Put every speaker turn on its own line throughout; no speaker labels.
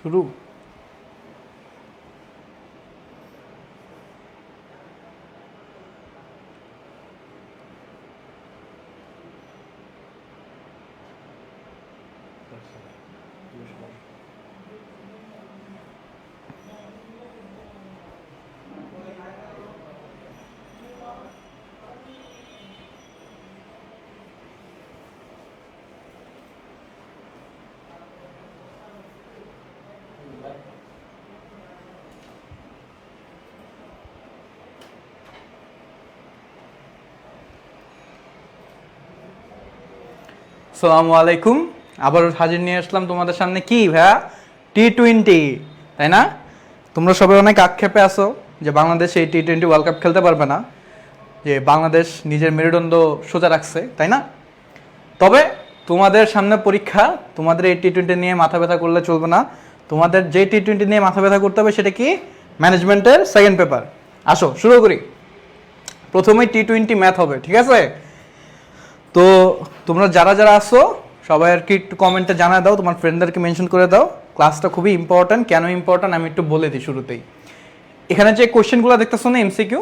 শুরু। আসসালামু আলাইকুম, আবার হাজির নিয়ে আসলাম তোমাদের সামনে। কি ভাইয়া, টি-20, তাই না? তোমরা সবাই অনেক আক্ষেপে আছো যে বাংলাদেশ এই টি-20 ওয়ার্ল্ড কাপ খেলতে পারবে না, যে বাংলাদেশ নিজের মেরুদণ্ড সোজা রাখছে, তাই না? তবে তোমাদের সামনে পরীক্ষা, তোমাদের এই টি-20 নিয়ে মাথা ব্যথা করলে চলবে না। তোমাদের যে টি-20 নিয়ে মাথা ব্যথা করতে হবে সেটা কি? ম্যানেজমেন্টের সেকেন্ড পেপার। আসো শুরু করি। প্রথমেই টি-20 ম্যাথ হবে, ঠিক আছে? তো তোমরা যারা যারা আসো সবাই আর কি একটু কমেন্টে জানা দাও, তোমার ফ্রেন্ডদেরকে মেনশন করে দাও। ক্লাসটা খুবই ইম্পর্ট্যান্ট। কেন ইম্পর্ট্যান্ট আমি একটু বলে দিই শুরুতেই। এখানে যে কোয়েশ্চেনগুলো দেখতেছো না এমসিকিউ,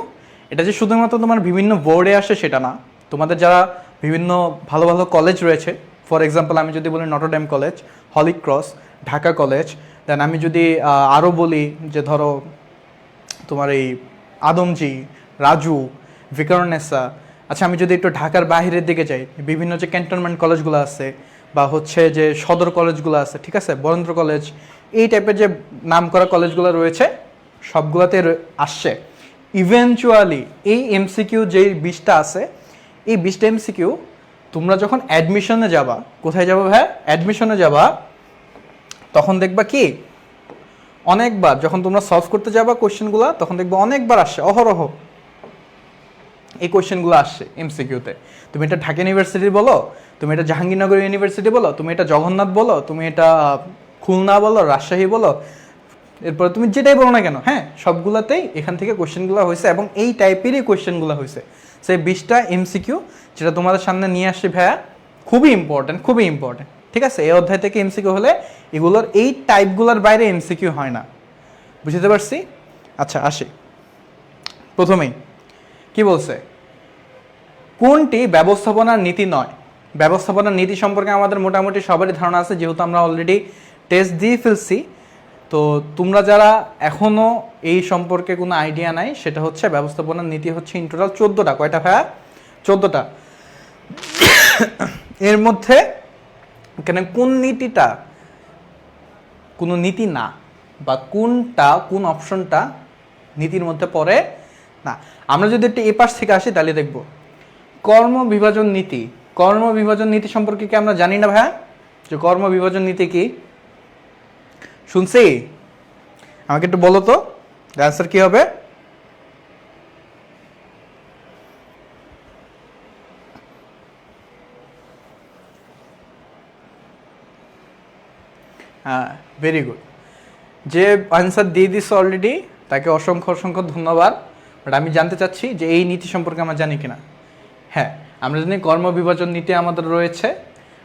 এটা যে শুধুমাত্র তোমার বিভিন্ন বোর্ডে আসে সেটা না। তোমাদের যারা বিভিন্ন ভালো ভালো কলেজ রয়েছে, ফর এক্সাম্পল আমি যদি বলি Notre Dame college, Holy Cross, Dhaka college, দেন আমি যদি আরও বলি যে ধরো তোমার এই আদমজি, রাজু, ভিকারুননেসা। আচ্ছা, আমি যদি একটু ঢাকার বাইরের দিকে যাই, বিভিন্ন যে ক্যান্টনমেন্ট কলেজগুলো আছে বা হচ্ছে যে সদর কলেজগুলো আছে, ঠিক আছে, বরেন্দ্র কলেজ, এই টাইপের যে নাম করা কলেজগুলো রয়েছে সবগুলোতে আসছে। ইভেনচুয়ালি এই এমসিকিউ যেই 20টা আছে, এই 20টা এমসিকিউ তোমরা যখন অ্যাডমিশনে যাবা, কোথায় যাবো ভাই? অ্যাডমিশনে যাবা, তখন দেখবা কি অনেকবার যখন তোমরা সলভ করতে যাবা কোয়েশ্চেনগুলো, তখন দেখবা অনেকবার আসছে, অহরহ এই কোয়েশ্চেনগুলো আসছে এমসিকিউতে। তুমি এটা ঢাকা ইউনিভার্সিটি বলো, তুমি এটা জাহাঙ্গীরনগর ইউনিভার্সিটি বলো, তুমি এটা জগন্নাথ বলো, তুমি এটা খুলনা বলো, রাজশাহী বলো, এরপরে তুমি যেটাই বলো না কেন, হ্যাঁ, সবগুলোতেই এখান থেকে কোয়েশ্চেনগুলো হয়েছে এবং এই টাইপেরই কোয়েশ্চেনগুলো হয়েছে। সেই 20টা এমসিকিউ যেটা তোমাদের সামনে নিয়ে আসছি ভাইয়া, খুবই ইম্পর্টেন্ট, খুবই ইম্পর্টেন্ট, ঠিক আছে? এই অধ্যায় থেকে এমসিকিউ হলে এগুলোর এই টাইপগুলোর বাইরে এমসিকিউ হয় না। বুঝতে পারছি? আচ্ছা আসি। প্রথমেই কি বলছে, কোনটি ব্যবস্থাপনার নীতি নয়? ব্যবস্থাপনার নীতি সম্পর্কে আমাদের মোটামুটি সবারই ধারণা আছে, যেহেতু আমরা অলরেডি টেস্ট দিয়ে ফেলছি। তো তোমরা যারা এখনও এই সম্পর্কে কোনো আইডিয়া নাই, সেটা হচ্ছে ব্যবস্থাপনার নীতি হচ্ছে ইন টোটাল 14টা। কয়টা ভাইয়া? 14টা। এর মধ্যে এখানে কোন নীতিটা কোনো নীতি না, বা কোনটা, কোন অপশনটা নীতির মধ্যে পড়ে না। আমরা যদি একটু এ পাশ থেকে আসি তাহলে দেখব কর্ম বিভাজন নীতি। কর্ম বিভাজন নীতি সম্পর্কে কি আমরা জানি না ভাইয়া? যে কর্ম বিভাজন নীতি কি শুনছি? আমাকে একটু বলো তো, অ্যান্সার কি হবে? হ্যাঁ, ভেরি গুড। যে অ্যান্সার দিয়ে দিস অলরেডি, তাকে অসংখ্য অসংখ্য ধন্যবাদ। বাট আমি জানতে চাচ্ছি যে এই নীতি সম্পর্কে আমরা জানি কিনা। হ্যাঁ, আমরা জানি কর্মবিভাজন নীতি আমাদের রয়েছে,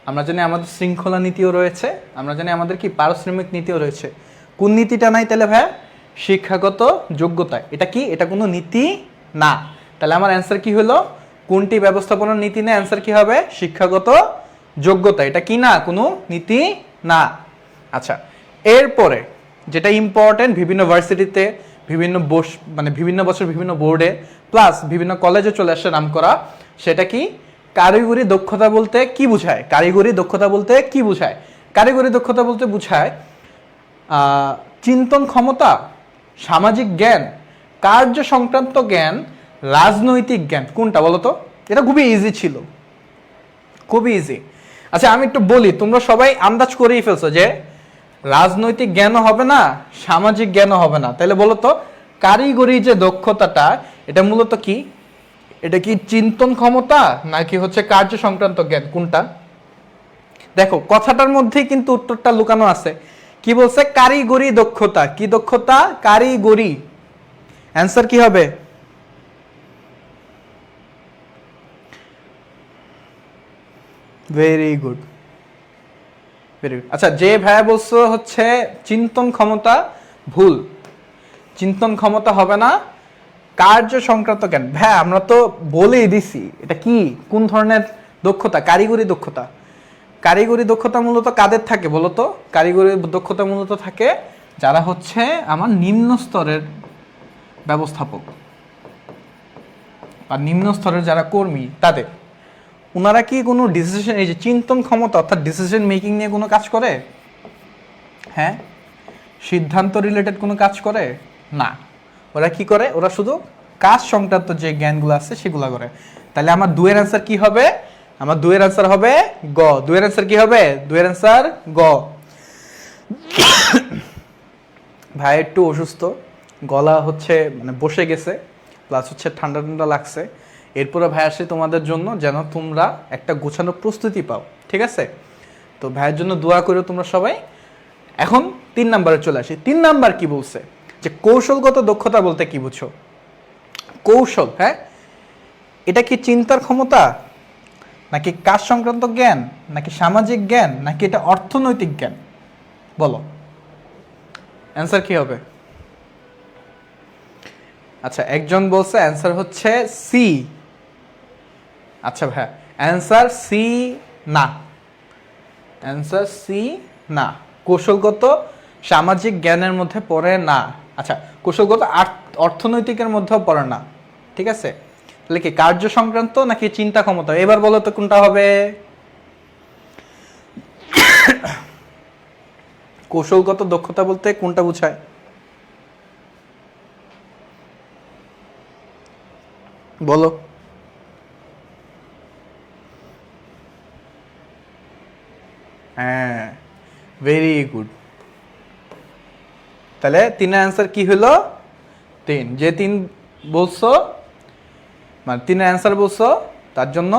আমরা জানি আমাদের শৃঙ্খলা নীতিও রয়েছে, আমরা জানি আমাদের কি পারিশ্রমিক নীতিও রয়েছে। কোন নীতিটা নাই তাহলে ভাইয়া? শিক্ষাগত যোগ্যতা। এটা কি? এটা কোনো নীতি না। তাহলে আমার অ্যান্সার কি হলো? কোনটি ব্যবস্থাপনার নীতি না? অ্যান্সার কি হবে? শিক্ষাগত যোগ্যতা। এটা কি না? কোনো নীতি না। আচ্ছা, এরপরে যেটা ইম্পর্টেন্ট, বিভিন্ন ভার্সিটিতে বিভিন্ন বিভিন্ন বছর বিভিন্ন বোর্ডে প্লাস বিভিন্ন কলেজে চলে আসছে নাম করা, সেটা কি? কারিগরি দক্ষতা বলতে কি বুঝায়? কারিগরি দক্ষতা বলতে কি বুঝায়? কারিগরি দক্ষতা বলতে বুঝায় চিন্তন ক্ষমতা, সামাজিক জ্ঞান, কার্য সংক্রান্ত জ্ঞান, রাজনৈতিক জ্ঞান। কোনটা বলো তো? এটা খুবই ইজি ছিল, খুবই ইজি। আচ্ছা আমি একটু বলি, তোমরা সবাই আন্দাজ করেই ফেলছো যে রাজনৈতিক জ্ঞানও হবে না, সামাজিক জ্ঞানও হবে না। তাহলে বলো তো কারিগরি যে দক্ষতাটা, এটা মূলত কি? এটা কি চিন্তন ক্ষমতা নাকি হচ্ছে কার্য সংক্রান্ত জ্ঞান? কোনটা? দেখো কথাটার মধ্যেই কিন্তু উত্তরটা লুকানো আছে। কি বলছে? কারিগরি দক্ষতা। কি দক্ষতা? কারিগরি। অ্যান্সার কি হবে? Very good. Very good. আচ্ছা, যে ভাইয়া বলছো হচ্ছে চিন্তন ক্ষমতা, ভুল। চিন্তন ক্ষমতা হবে না, কার্য সংক্রান্ত জ্ঞান। ভাইয়া আমরা তো বলেই দিছি এটা কি, কোন ধরনের দক্ষতা? কারিগরি দক্ষতা। কারিগরি দক্ষতা মূলত কাদের থাকে বলো তো? কারিগরি দক্ষতা মূলত থাকে যারা হচ্ছে আমার নিম্ন স্তরের ব্যবস্থাপক বা নিম্ন স্তরের যারা কর্মী তাদের। ওনারা কি কোনো ডিসিশন, এই যে চিন্তন ক্ষমতা অর্থাৎ ডিসিশন মেকিং নিয়ে কোনো কাজ করে? হ্যাঁ, সিদ্ধান্ত রিলেটেড কোনো কাজ করে না। ওরা কি করে? ওরা শুধু কাজ সংক্রান্ত যে জ্ঞানগুলো আছে সেগুলো করে। তাহলে আমার দুয়ের অ্যান্সার কি হবে? আমার দুয়ের অ্যান্সার হবে গ। দুয়ের অ্যান্সার কি হবে? দুয়ের অ্যান্সার গ। ভাই একটু অসুস্থ, গলা হচ্ছে মানে বসে গেছে, প্লাস হচ্ছে ঠান্ডা ঠান্ডা লাগছে। এরপরে ভাই আসে তোমাদের জন্য যেন তোমরা একটা গোছানো প্রস্তুতি পাও, ঠিক আছে? তো ভাইয়ের জন্য দোয়া করো তোমরা সবাই। এখন 3 নাম্বারে চলে আসি। 3 নাম্বার কি বলছে? যে কৌশলগত দক্ষতা বলতে কি বুঝো? কৌশল, হ্যাঁ, এটা কি চিন্তার ক্ষমতা, নাকি কাজ সংক্রান্ত জ্ঞান, নাকি সামাজিক জ্ঞান, নাকি এটা অর্থনৈতিক জ্ঞান? বলো অ্যান্সার কি হবে? আচ্ছা, একজন বলছে অ্যান্সার হচ্ছে সি। আচ্ছা ভাই, অ্যান্সার সি না। অ্যান্সার সি না, কৌশলগত সামাজিক জ্ঞানের মধ্যে পড়ে না। আচ্ছা, কৌশলগত অর্থনৈতিকের মধ্যেও পড়ে না, ঠিক আছে? তাহলে কি কার্য সংক্রান্ত নাকি চিন্তা ক্ষমতা? এবার বলো তো কোনটা হবে? কৌশলগত দক্ষতা বলতে কোনটা বোঝায়? বলো। হ্যাঁ, ভেরি গুড। তাহলে 3 অ্যান্সার কি হলো? 3। যে 3 বলছো মানে 3 অ্যান্সার বলছো তার জন্য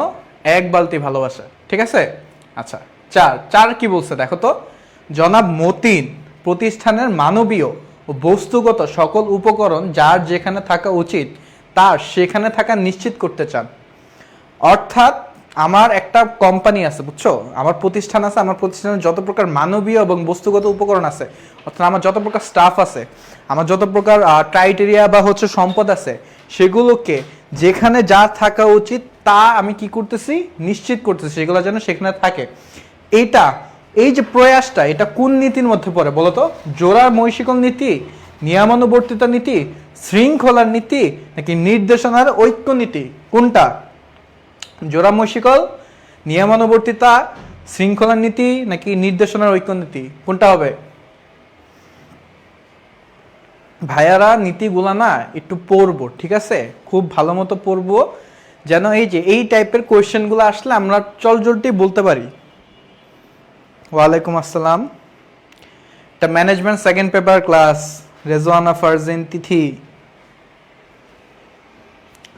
1 বালতি ভালোবাসা, ঠিক আছে? আচ্ছা, 4 কি বলছে দেখো তো। জনাব মতিন প্রতিষ্ঠানের মানবীয় ও বস্তুগত সকল উপকরণ যার যেখানে থাকা উচিত তার সেখানে থাকা নিশ্চিত করতে চান। অর্থাৎ আমার একটা কোম্পানি আছে, বুঝছো, আমার প্রতিষ্ঠান আছে, আমার প্রতিষ্ঠানে যত প্রকার মানবীয় এবং বস্তুগত উপকরণ আছে, অর্থাৎ আমার যত প্রকার স্টাফ আছে, আমার যত প্রকার ক্রাইটেরিয়া বা হচ্ছে সম্পদ আছে, সেগুলোকে যেখানে যা থাকা উচিত তা আমি কি করতেছি? নিশ্চিত করতেছি সেগুলো যেন সেখানে থাকে। এই যে প্রয়াসটা, এটা কোন নীতির মধ্যে পড়ে বলো তো? জোড়ার মৈশিকল নীতি, নিয়মানুবর্তিতা নীতি, শৃঙ্খলার নীতি, নাকি নির্দেশনার ঐক্য নীতি? কোনটা? জোড়া মৈশিকল, নিয়মানুবর্তিতা, শৃঙ্খলার নীতি, নাকি নির্দেশনার ঐক্য নীতি? কোনটা হবে? ভাইয়ারা নীতিগুলা না একটু পড়বো, ঠিক আছে? খুব ভালো মতো পড়বো যেন এই যে এই টাইপের কোয়েশ্চেনগুলো আসলে আমরা চলজলটি বলতে পারি। ওয়ালাইকুম আসসালাম। এটা management second paper class. Rezwana Farzin Tithi,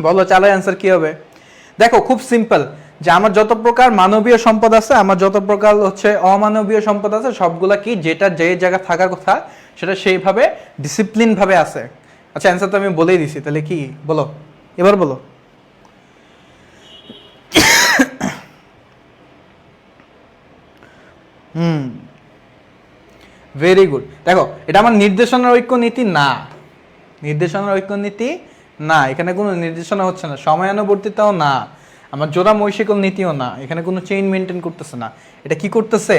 বলো 4 অ্যান্সার কি হবে? দেখো খুব সিম্পল, যে আমার যত প্রকার মানবীয় সম্পদ আছে, আমার যত প্রকার হচ্ছে অমানবীয় সম্পদ আছে, সবগুলা কি যেটা যে জায়গা থাকার কথা সেটা সেইভাবে ডিসিপ্লিন ভাবে আছে। আচ্ছা, অ্যান্সার তো আমি বলেই দিছি, তাহলে কি বলো, এবার বলো। Very good. দেখো, এটা আমার নির্দেশনার ঐক্য নীতি না। নির্দেশনার ঐক্য নীতি না, এখানে কোনো নির্দেশনা হচ্ছে না। সময়ানুবর্তিতাও না, আমার জোড়া মৈশিকল নীতিও না। এখানে কোনো চেইন মেনটেন করতেছে না। এটা কি করতেছে?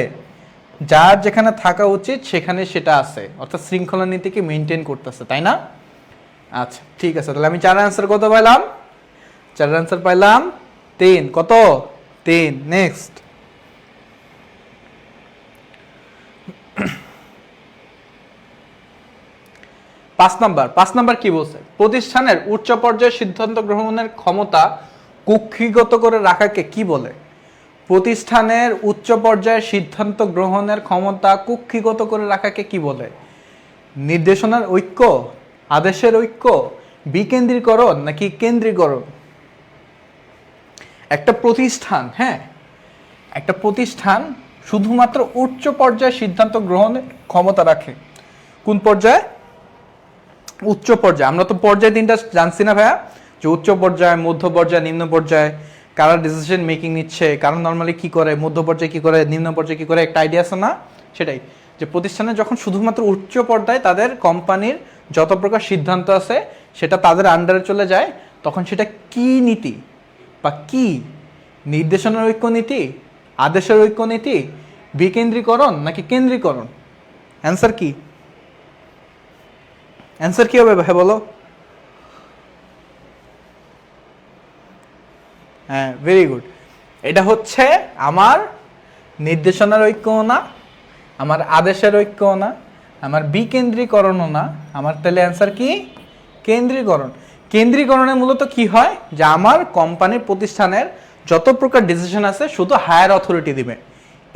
যার যেখানে থাকা উচিত সেখানে সেটা আছে, অর্থাৎ শৃঙ্খলা নীতিকে মেনটেন করতেছে, তাই না? আচ্ছা, ঠিক আছে। তাহলে আমি 4 অ্যান্সার কত পাইলাম? 4 অ্যান্সার পাইলাম 3। কত? 3। নেক্সট। পাঁচ নাম্বার কি বলছে? প্রতিষ্ঠানের উচ্চ পর্যায়ে সিদ্ধান্ত গ্রহণের ক্ষমতা কক্ষিগত করে রাখাকে কি বলে? প্রতিষ্ঠানের উচ্চ পর্যায়ে সিদ্ধান্ত গ্রহণের ক্ষমতা কক্ষিগত করে রাখাকে কি বলে? নির্দেশনার ঐক্য, আদেশের ঐক্য, বিকেন্দ্রীকরণ নাকি কেন্দ্রীকরণ? একটা প্রতিষ্ঠান, হ্যাঁ, একটা প্রতিষ্ঠান শুধুমাত্র উচ্চ পর্যায়ে সিদ্ধান্ত গ্রহণের ক্ষমতা রাখে। কোন পর্যায়ে? উচ্চ পর্যায়ে। আমরা তো পর্যায় 3টা জানছি না ভাইয়া, যে উচ্চ পর্যায়ে, মধ্য পর্যায়ে, নিম্ন পর্যায়ে। কারা ডিসিশন মেকিং নিচ্ছে, কারা নর্মালি কি করে, মধ্য পর্যায়ে কি করে, নিম্ন পর্যায়ে কি করে, একটা আইডিয়া আছে না? সেটাই, যে প্রতিষ্ঠানে যখন শুধুমাত্র উচ্চ পর্যায়ে তাদের কোম্পানির যত প্রকার সিদ্ধান্ত আছে সেটা তাদের আন্ডারে চলে যায়, তখন সেটা কি নীতি বা কি নির্দেশনার ঐক্য নীতি, আদেশের ঐক্য নীতি, বিকেন্দ্রীকরণ নাকি কেন্দ্রীকরণ? অ্যান্সার কি? অ্যান্সার কি হবে ভাই বলো? হ্যাঁ, ভেরি গুড। এটা হচ্ছে আমার নির্দেশনার ঐক্যও না, আমার আদেশের ঐক্যও না, আমার বিকেন্দ্রীকরণও না, আমার তাহলে অ্যান্সার কি? কেন্দ্রীকরণ। কেন্দ্রীকরণে মূলত কি হয়, যে আমার কোম্পানির প্রতিষ্ঠানের যত প্রকার ডিসিশন আছে শুধু হায়ার অথরিটি দিবে,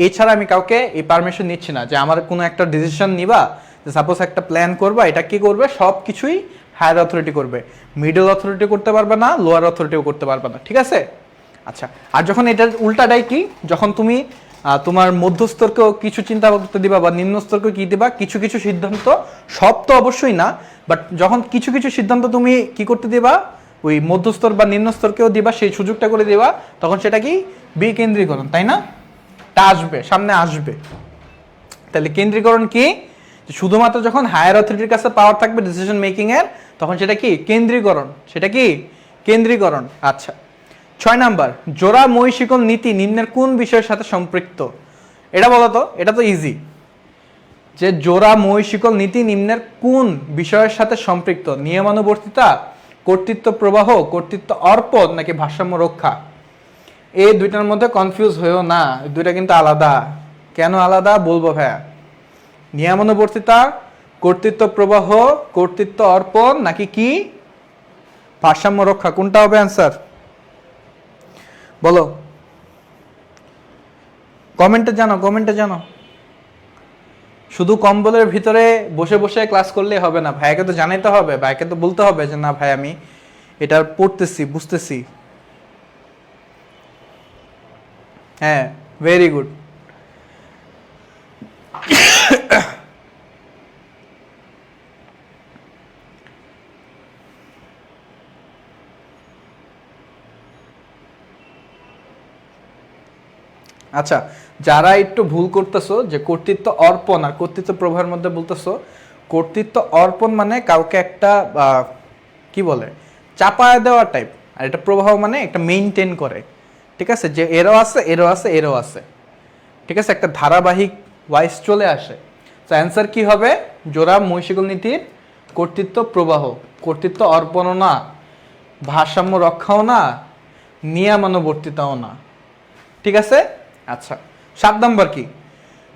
এছাড়া আমি কাউকে এই পারমিশন নিচ্ছি না যে আমার কোনো একটা ডিসিশন নিবা, যে সাপোজ একটা প্ল্যান করবা, এটা কি করবে, সব কিছুই হায়ার অথরিটি করবে, মিডল অথরিটি করতে পারবে না, লোয়ার অথরিটিও করতে পারবে না, ঠিক আছে? আচ্ছা, আর যখন এটার উল্টাটাই কি, যখন তুমি তোমার মধ্যস্তরকেও কিছু চিন্তা করতে দিবা বা নিম্নস্তরকেও কি দিবা, কিছু কিছু সিদ্ধান্ত, সব তো অবশ্যই না, বাট যখন কিছু কিছু সিদ্ধান্ত তুমি কি করতে দিবা, ওই মধ্যস্তর বা নিম্নস্তরকেও দিবা, সেই সুযোগটা করে দিবা, তখন সেটা কি? বিকেন্দ্রীকরণ, তাই না? তা আসবে, সামনে আসবে। তাহলে কেন্দ্রীকরণ কি? শুধুমাত্র যখন হায়ার অথরিটির কাছে পাওয়ার থাকবে ডিসিশন মেকিং এর, তখন সেটা কি? কেন্দ্রীকরণ। সেটা কি? কেন্দ্রীকরণ। আচ্ছা, 6 নাম্বার, জোড়া মই শিকল নীতি নিম্নের কোন বিষয়ের সাথে সম্পৃক্ত? এটা বলো তো, এটা তো ইজি, যে জোড়া মই শিকল নীতি নিম্নের কোন বিষয়ের সাথে সম্পৃক্ত? নিয়মানুবর্তিতা, কর্তৃত্ব প্রবাহ, কর্তৃত্ব অর্পণ নাকি ভারসাম্য রক্ষা? এই দুইটার মধ্যে কনফিউজ হয়েও না, দুইটা কিন্তু আলাদা। কেন আলাদা বলবো ভাইয়া। নিয়মানুবর্তিতা, কর্তৃত্ব প্রবাহ, কর্তৃত্ব অর্পণ নাকি কি ভারসাম্য রক্ষা, কোনটা হবে অ্যান্সার বলো? কমেন্টে জানো, কমেন্টে জানো। শুধু কম্বলের ভিতরে বসে বসে ক্লাস করলে হবে না, ভাইয়াকে তো জানাইতে হবে, ভাইয়াকে তো বলতে হবে যে না ভাই আমি এটা পড়তেছি, বুঝতেছি। হ্যাঁ, ভেরি গুড। আচ্ছা, যারা একটু ভুল করতেছো যে কর্তৃত্ব অর্পণ আর কর্তৃত্ব প্রবাহের মধ্যে বলতেছো, কর্তৃত্ব অর্পণ মানে কাউকে একটা কি বলে চাপায় দেওয়া টাইপ, আর এটা প্রবাহ মানে একটা মেইনটেইন করে, ঠিক আছে, যে এরও আছে, এরও আছে, এরও আছে, ঠিক আছে, একটা ধারাবাহিক ওয়াইজ চলে আসে। তো অ্যান্সার কি হবে? জোড়া মহিষিকল নীতির কর্তৃত্ব প্রবাহ, কর্তৃত্ব অর্পণও না, ভারসাম্য রক্ষাও না, নিয়মানুবর্তিতাও না, ঠিক আছে? আচ্ছা, 7 নম্বর কি?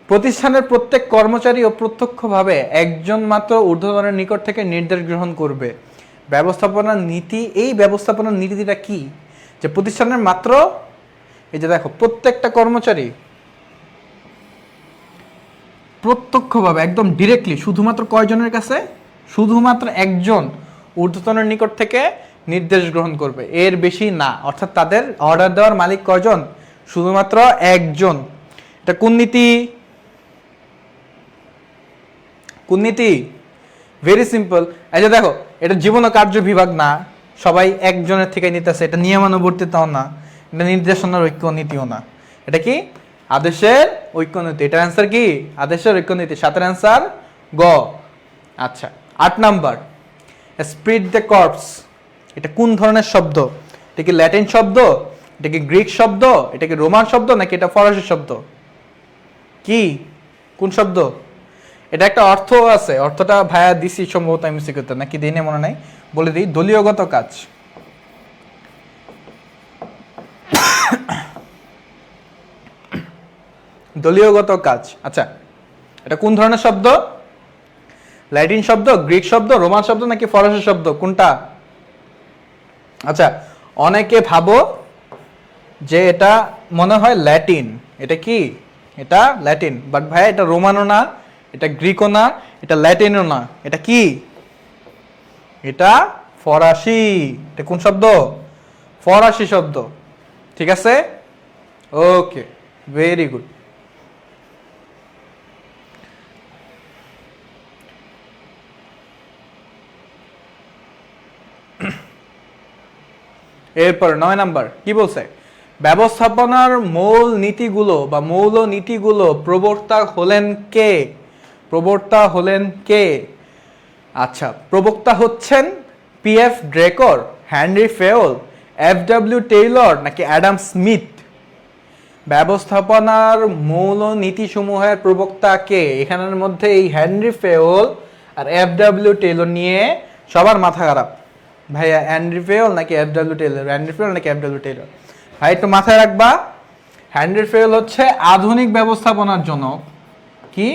প্রতিষ্ঠানের প্রত্যেক কর্মচারী ও প্রত্যক্ষভাবে একজন মাত্র ঊর্ধ্বতনের নিকট থেকে নির্দেশ গ্রহণ করবে। ব্যবস্থাপনার নীতি, এই ব্যবস্থাপনার নীতিটা কি? যে প্রতিষ্ঠানের মাত্র, এই যে দেখো, প্রত্যেকটা কর্মচারী প্রত্যক্ষভাবে একদম ডিরেক্টলি শুধুমাত্র কয়জনের কাছে? শুধুমাত্র একজন ঊর্ধ্বতনের নিকট থেকে নির্দেশ গ্রহণ করবে, এর বেশি না। অর্থাৎ তাদের অর্ডার দেওয়ার মালিক কয়জন? শুধুমাত্র একজন। এটা কোন নীতি? কোন নীতি? Very simple. এই যে দেখো, এটা জীবন ও কার্য বিভাগ না, সবাই একজনের থেকে নিতেছে, এটা নিয়মানুবর্তিতাও না, এটা নির্দেশনার ঐক্য নীতিও না, এটা কি? আদেশের ঐক্য নীতি। এটার অ্যান্সার কি? আদেশের ঐক্য নীতি। 7 অ্যান্সার গ। আচ্ছা, 8 নাম্বার, স্পিড দ্য কর্পস, এটা কোন ধরনের শব্দ? এটা কি ল্যাটিন শব্দ, এটা কি গ্রিক শব্দ, এটা কি রোমান শব্দ নাকি এটা ফরাসি শব্দ? কি, কোন শব্দ? এটা একটা অর্থ আছে, অর্থটা ভাইয়া দিছি সম্ভবত এমসিকিউতে, নাকি দিনে মনে নাই, বলে দিই। দলীয়গত কাজ। দলীয়গত কাজ। আচ্ছা, এটা কোন ধরনের শব্দ? ল্যাটিন শব্দ, গ্রিক শব্দ, রোমান শব্দ নাকি ফরাসি শব্দ, কোনটা? আচ্ছা, অনেকে ভাবো যে এটা মনে হয় ল্যাটিন, এটা কি? এটা ল্যাটিন, বাট ভাই এটা রোমানও না, এটা গ্রিকও না, এটা ল্যাটিনও না, এটা কি? এটা ফরাসি। এটা কোন শব্দ? ফরাসি শব্দ, ঠিক আছে? ওকে, ভেরি গুড। এরপর 9 নাম্বার কি বলছে? ব্যবস্থাপনার মূল নীতিগুলো বা মৌল নীতিগুলো প্রবক্তা হলেন কে? প্রবক্তা হলেন কে? আচ্ছা, প্রবক্তা হচ্ছেন পিএফ ড্রেকর, হেনরি ফেওল, এফডব্লিউ টেইলর নাকি অ্যাডাম স্মিথ? ব্যবস্থাপনার মৌল নীতিসমূহের প্রবক্তা কে? এখানের মধ্যে এই হেনরি ফেওল আর এফডব্লিউ টেইলর নিয়ে সবার মাথা খারাপ। ভাইয়া হেনরি ফেওল নাকি এফডব্লিউ টেইলর, হেনরি ফেওল নাকি এফডব্লিউ টেইলর? ভাই একটু মাথায় রাখবা, হেনরি ফেওল হচ্ছে আধুনিক ব্যবস্থাপনার জনক। কি?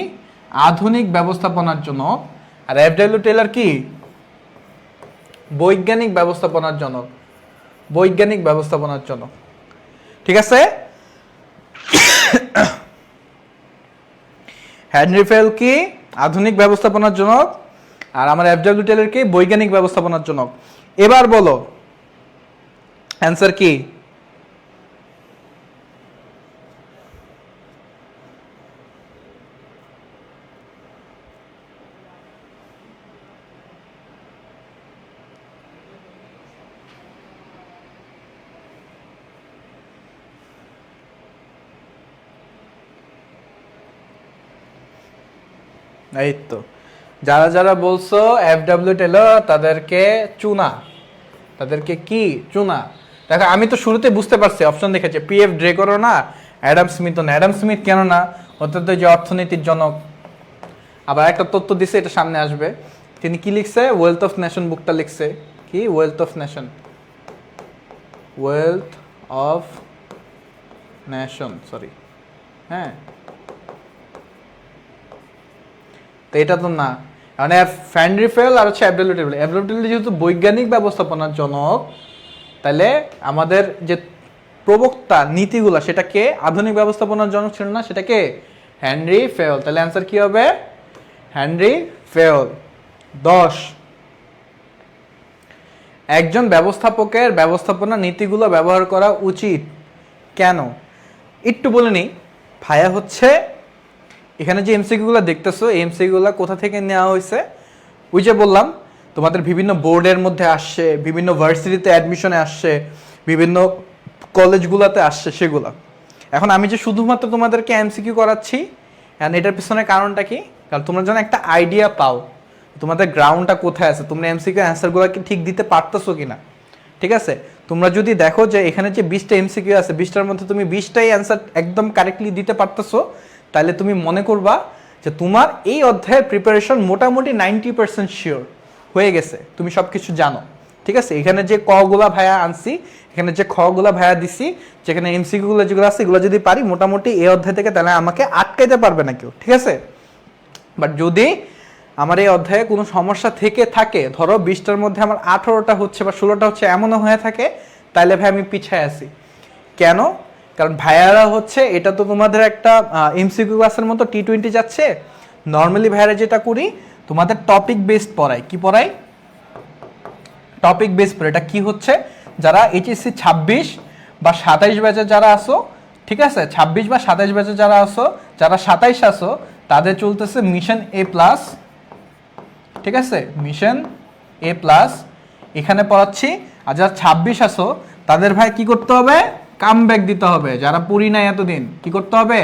আধুনিক ব্যবস্থাপনার জনক। আর এফডব্লিউ টেইলর কি? বৈজ্ঞানিক ব্যবস্থাপনার জনক। বৈজ্ঞানিক ব্যবস্থাপনার জনক। ঠিক আছে? হেনরি ফেওল কি? আধুনিক ব্যবস্থাপনার জনক। আর আমার এফডব্লিউ টেইলর কি? বৈজ্ঞানিক ব্যবস্থাপনার জনক। এবার বলো অ্যান্সার কি? এই তো যারা যারা বলছো এফডব্লিউ টেইলর তাদেরকে চুনা। তাদেরকে কি? চুনা। দেখো আমি তো শুরুতে বুঝতে পারছি, অপশন দেখেছি, পিএফ ড্রেকরও না, অ্যাডাম স্মিথও না। অ্যাডাম স্মিথ কেন না? অত্যন্ত যে অর্থনীতির জনক। আবার একটা তথ্য দিছে, এটা সামনে আসবে। তিনি কি লিখছে? ওয়েলথ অফ নেশন বুকটা লিখছে। কি? Wealth of nation. Wealth of nation, sorry. হ্যাঁ, তো এটা তো না, মানে হেনরি ফেওল আর হচ্ছে এফডব্লিউ টেইলর। এফডব্লিউ টেইলর যেহেতু বৈজ্ঞানিক ব্যবস্থাপনার জনক, তাহলে আমাদের যে প্রবক্তা নীতিগুলো সেটাকে আধুনিক ব্যবস্থাপনার জনক ছিল না, সেটাকে হেনরি ফেওল। তাহলে অ্যান্সার কি হবে? হেনরি ফেওল। 10, একজন ব্যবস্থাপকের ব্যবস্থাপনা নীতিগুলো ব্যবহার করা উচিত কেন? একটু বলে নিই। ভাইয়া হচ্ছে এখানে যে এমসিকিউগুলো দেখতেছো, এই এমসিকিউগুলো কোথা থেকে নেওয়া হয়েছে? ওই যে বললাম তোমাদের বিভিন্ন বোর্ডের মধ্যে আসছে, বিভিন্ন ভার্সিটিতে অ্যাডমিশনে আসছে, বিভিন্ন কলেজগুলোতে আসছে সেগুলা। এখন আমি যে শুধুমাত্র তোমাদেরকে এমসিকিউ করাচ্ছি, অ্যান্ড এটার পিছনে কারণটা কি? কারণ তোমরা যেন একটা আইডিয়া পাও তোমাদের গ্রাউন্ডটা কোথায় আছে, তোমরা এমসিকিউ অ্যান্সারগুলো কি ঠিক দিতে পারতেছো কিনা। ঠিক আছে? তোমরা যদি দেখো যে এখানে যে 20টা এমসিকিউ আছে, 20টার মধ্যে তুমি 20টাই অ্যান্সার একদম কারেক্টলি দিতে পারতেছো, তাহলে তুমি মনে করবা যে তোমার এই অধ্যায়ের প্রিপারেশন মোটামুটি 90% শিওর হয়ে গেছে, তুমি সব কিছু জানো। ঠিক আছে? এখানে যে কগুলা ভাইয়া আনছি, এখানে যে খগুলা ভাইয়া দিছি, যেখানে এমসিকিউগুলো যেগুলো আছে এগুলো যদি পারি মোটামুটি এই অধ্যায় থেকে, তাহলে আমাকে আটকাইতে পারবে না কেউ। ঠিক আছে? বাট যদি আমার এই অধ্যায়ে কোনো সমস্যা থেকে থাকে, ধরো 20টার মধ্যে আমার 18টা হচ্ছে বা 16টা হচ্ছে, এমনও হয়ে থাকে, তাহলে ভাই আমি পিছায় আছি। কেন? কারণ ভাইয়ারা হচ্ছে, এটা তো তোমাদের একটা এমসিকিউ ক্লাসের মতো T20 যাচ্ছে। নর্মালি ভাইয়ারা যেটা করি, তোমাদের টপিক বেসড পড়াই। কি পড়াই? টপিক বেসড পড়াই। এটা কি হচ্ছে? যারা এইচএসসি 26 বা 27 ব্যাচে যারা আসো, ঠিক আছে, 26 বা 27 ব্যাচে যারা আসো, যারা 27 আসো, তাদের চলতেছে মিশন A+। ঠিক আছে? মিশন A+, এখানে পড়াচ্ছি। আর যারা 26 আসো তাদের ভাই কি করতে হবে? কামব্যাক দিতে হবে। যারা পড়ি নাই এতদিন, কি করতে হবে?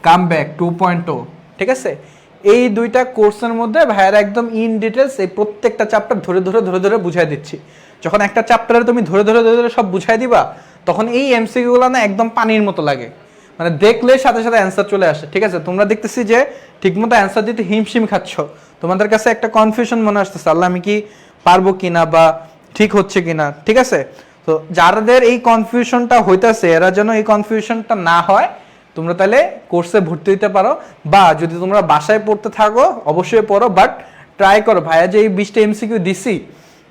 কামব্যাক 2.0। ঠিক আছে? এই দুইটা কোর্সের মধ্যে ভাইয়ারা একদম ইন ডিটেলস এই প্রত্যেকটা চ্যাপ্টার ধরে ধরে ধরে ধরে বুঝাই দিচ্ছি। যখন একটা চ্যাপ্টারে তুমি ধরে ধরে ধরে ধরে সব বুঝাই দিবা, তখন এই এমসিকিউগুলো না একদম পানির মতো লাগে, মানে দেখলে সাথে সাথে অ্যান্সার চলে আসে। ঠিক আছে? তোমরা দেখতেছি যে ঠিকমতো অ্যান্সার দিতে হিমশিম খাচ্ছ, তোমাদের কাছে একটা কনফিউশন মনে আসতেছে, আল্লাহ আমি কি পারবো কিনা বা ঠিক হচ্ছে কিনা। ঠিক আছে? তো যাদের এই কনফিউশনটা হইতাছে, এরা যেন এই কনফিউশনটা না হয়, তোমরা তাহলে কোর্সে ভর্তি হইতে পারো। বা যদি তোমরা বাসায় পড়তে থাকো অবশ্যই পড়ো, বাট ট্রাই করো ভাইয়া যে এই 20টা এমসিকিউ দিছি,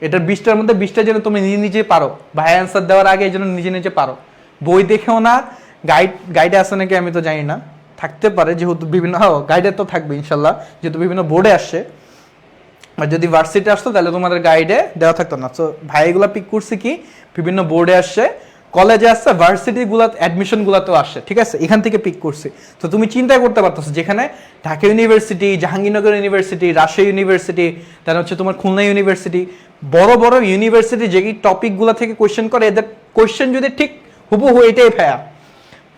এটার 20টার মধ্যে 20টা যেন তুমি নিজে নিজে পারো। ভাইয়া অ্যান্সার দেওয়ার আগে এই জন্য নিজে নিজে পারো, বই দেখেও না। গাইডে আছে নাকি আমি তো জানি না, থাকতে পারে, যেহেতু বিভিন্ন গাইডে তো থাকবে ইনশাল্লাহ, যেহেতু বিভিন্ন বোর্ডে আসছে। আর যদি ভার্সিটি আসতো তাহলে তোমাদের গাইডে দেওয়া থাকতো না। তো ভাই এগুলো পিক করছি কি, বিভিন্ন বোর্ডে আসছে, কলেজে আসছে, ভার্সিটিগুলো অ্যাডমিশনগুলোতেও আসছে। ঠিক আছে? এখান থেকে পিক করছি। তো তুমি চিন্তা করতে পারতেছো, যেখানে Dhaka university, Jahangirnagar university, Rajshahi university, তারপর হচ্ছে তোমার খুলনা ইউনিভার্সিটি, বড় বড় ইউনিভার্সিটি যে টপিকগুলো থেকে কোয়েশ্চেন করে, এদের কোয়েশ্চেন যদি ঠিক হুবহু এটাই ভাইয়া,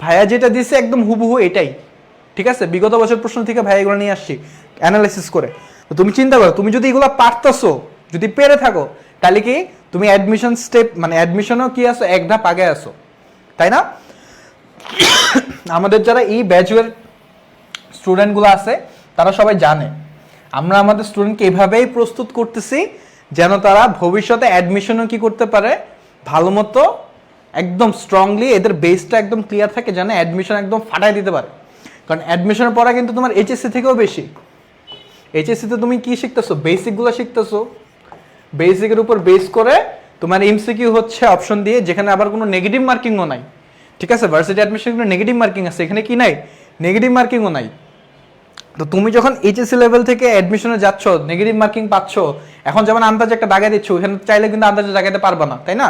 ভাইয়া যেটা দিছে একদম হুবহু এটাই, ঠিক আছে? বিগত বছর প্রশ্ন থেকে ভাইয়া এগুলো নিয়ে আসছি অ্যানালাইসিস করে। তো তুমি চিন্তা করো, তুমি যদি এগুলো পারতেছো, যদি পেরে থাকো, তাহলে কি তুমি অ্যাডমিশন স্টেপ মানে অ্যাডমিশনও কি আসো, এক ধাপ আগে আসো, তাই না? আমাদের যারা এই ব্যাচের স্টুডেন্টগুলো আছে তারা সবাই জানে আমরা আমাদের স্টুডেন্টকে এভাবেই প্রস্তুত করতেছি যেন তারা ভবিষ্যতে অ্যাডমিশনও কি করতে পারে ভালো মতো, একদম স্ট্রংলি এদের বেসটা একদম ক্লিয়ার থাকে, যেন অ্যাডমিশন একদম ফাটাই দিতে পারে। কারণ অ্যাডমিশনের পড়া কিন্তু তোমার এইচএসসি থেকেও বেশি। এইচএসসিতে তুমি কি শিখতেছো? বেসিকগুলো শিখতেছো, বেসিকের উপর বেস করে তোমার এমসিকিউ হচ্ছে অপশন দিয়ে, যেখানে আবার কোনো নেগেটিভ মার্কিংও নাই, ঠিক আছে? ভার্সিটি অ্যাডমিশন কোনো নেগেটিভ মার্কিং আছে, এখানে কি নাই? নেগেটিভ মার্কিংও নাই। তো তুমি যখন এইচএসসি লেভেল থেকে অ্যাডমিশনে যাচ্ছ, নেগেটিভ মার্কিং পাচ্ছ, এখন যেমন আন্দাজে একটা দাগাই দিচ্ছ, ওখানে চাইলে কিন্তু আন্দাজে দাগাইতে পারবে না, তাই না?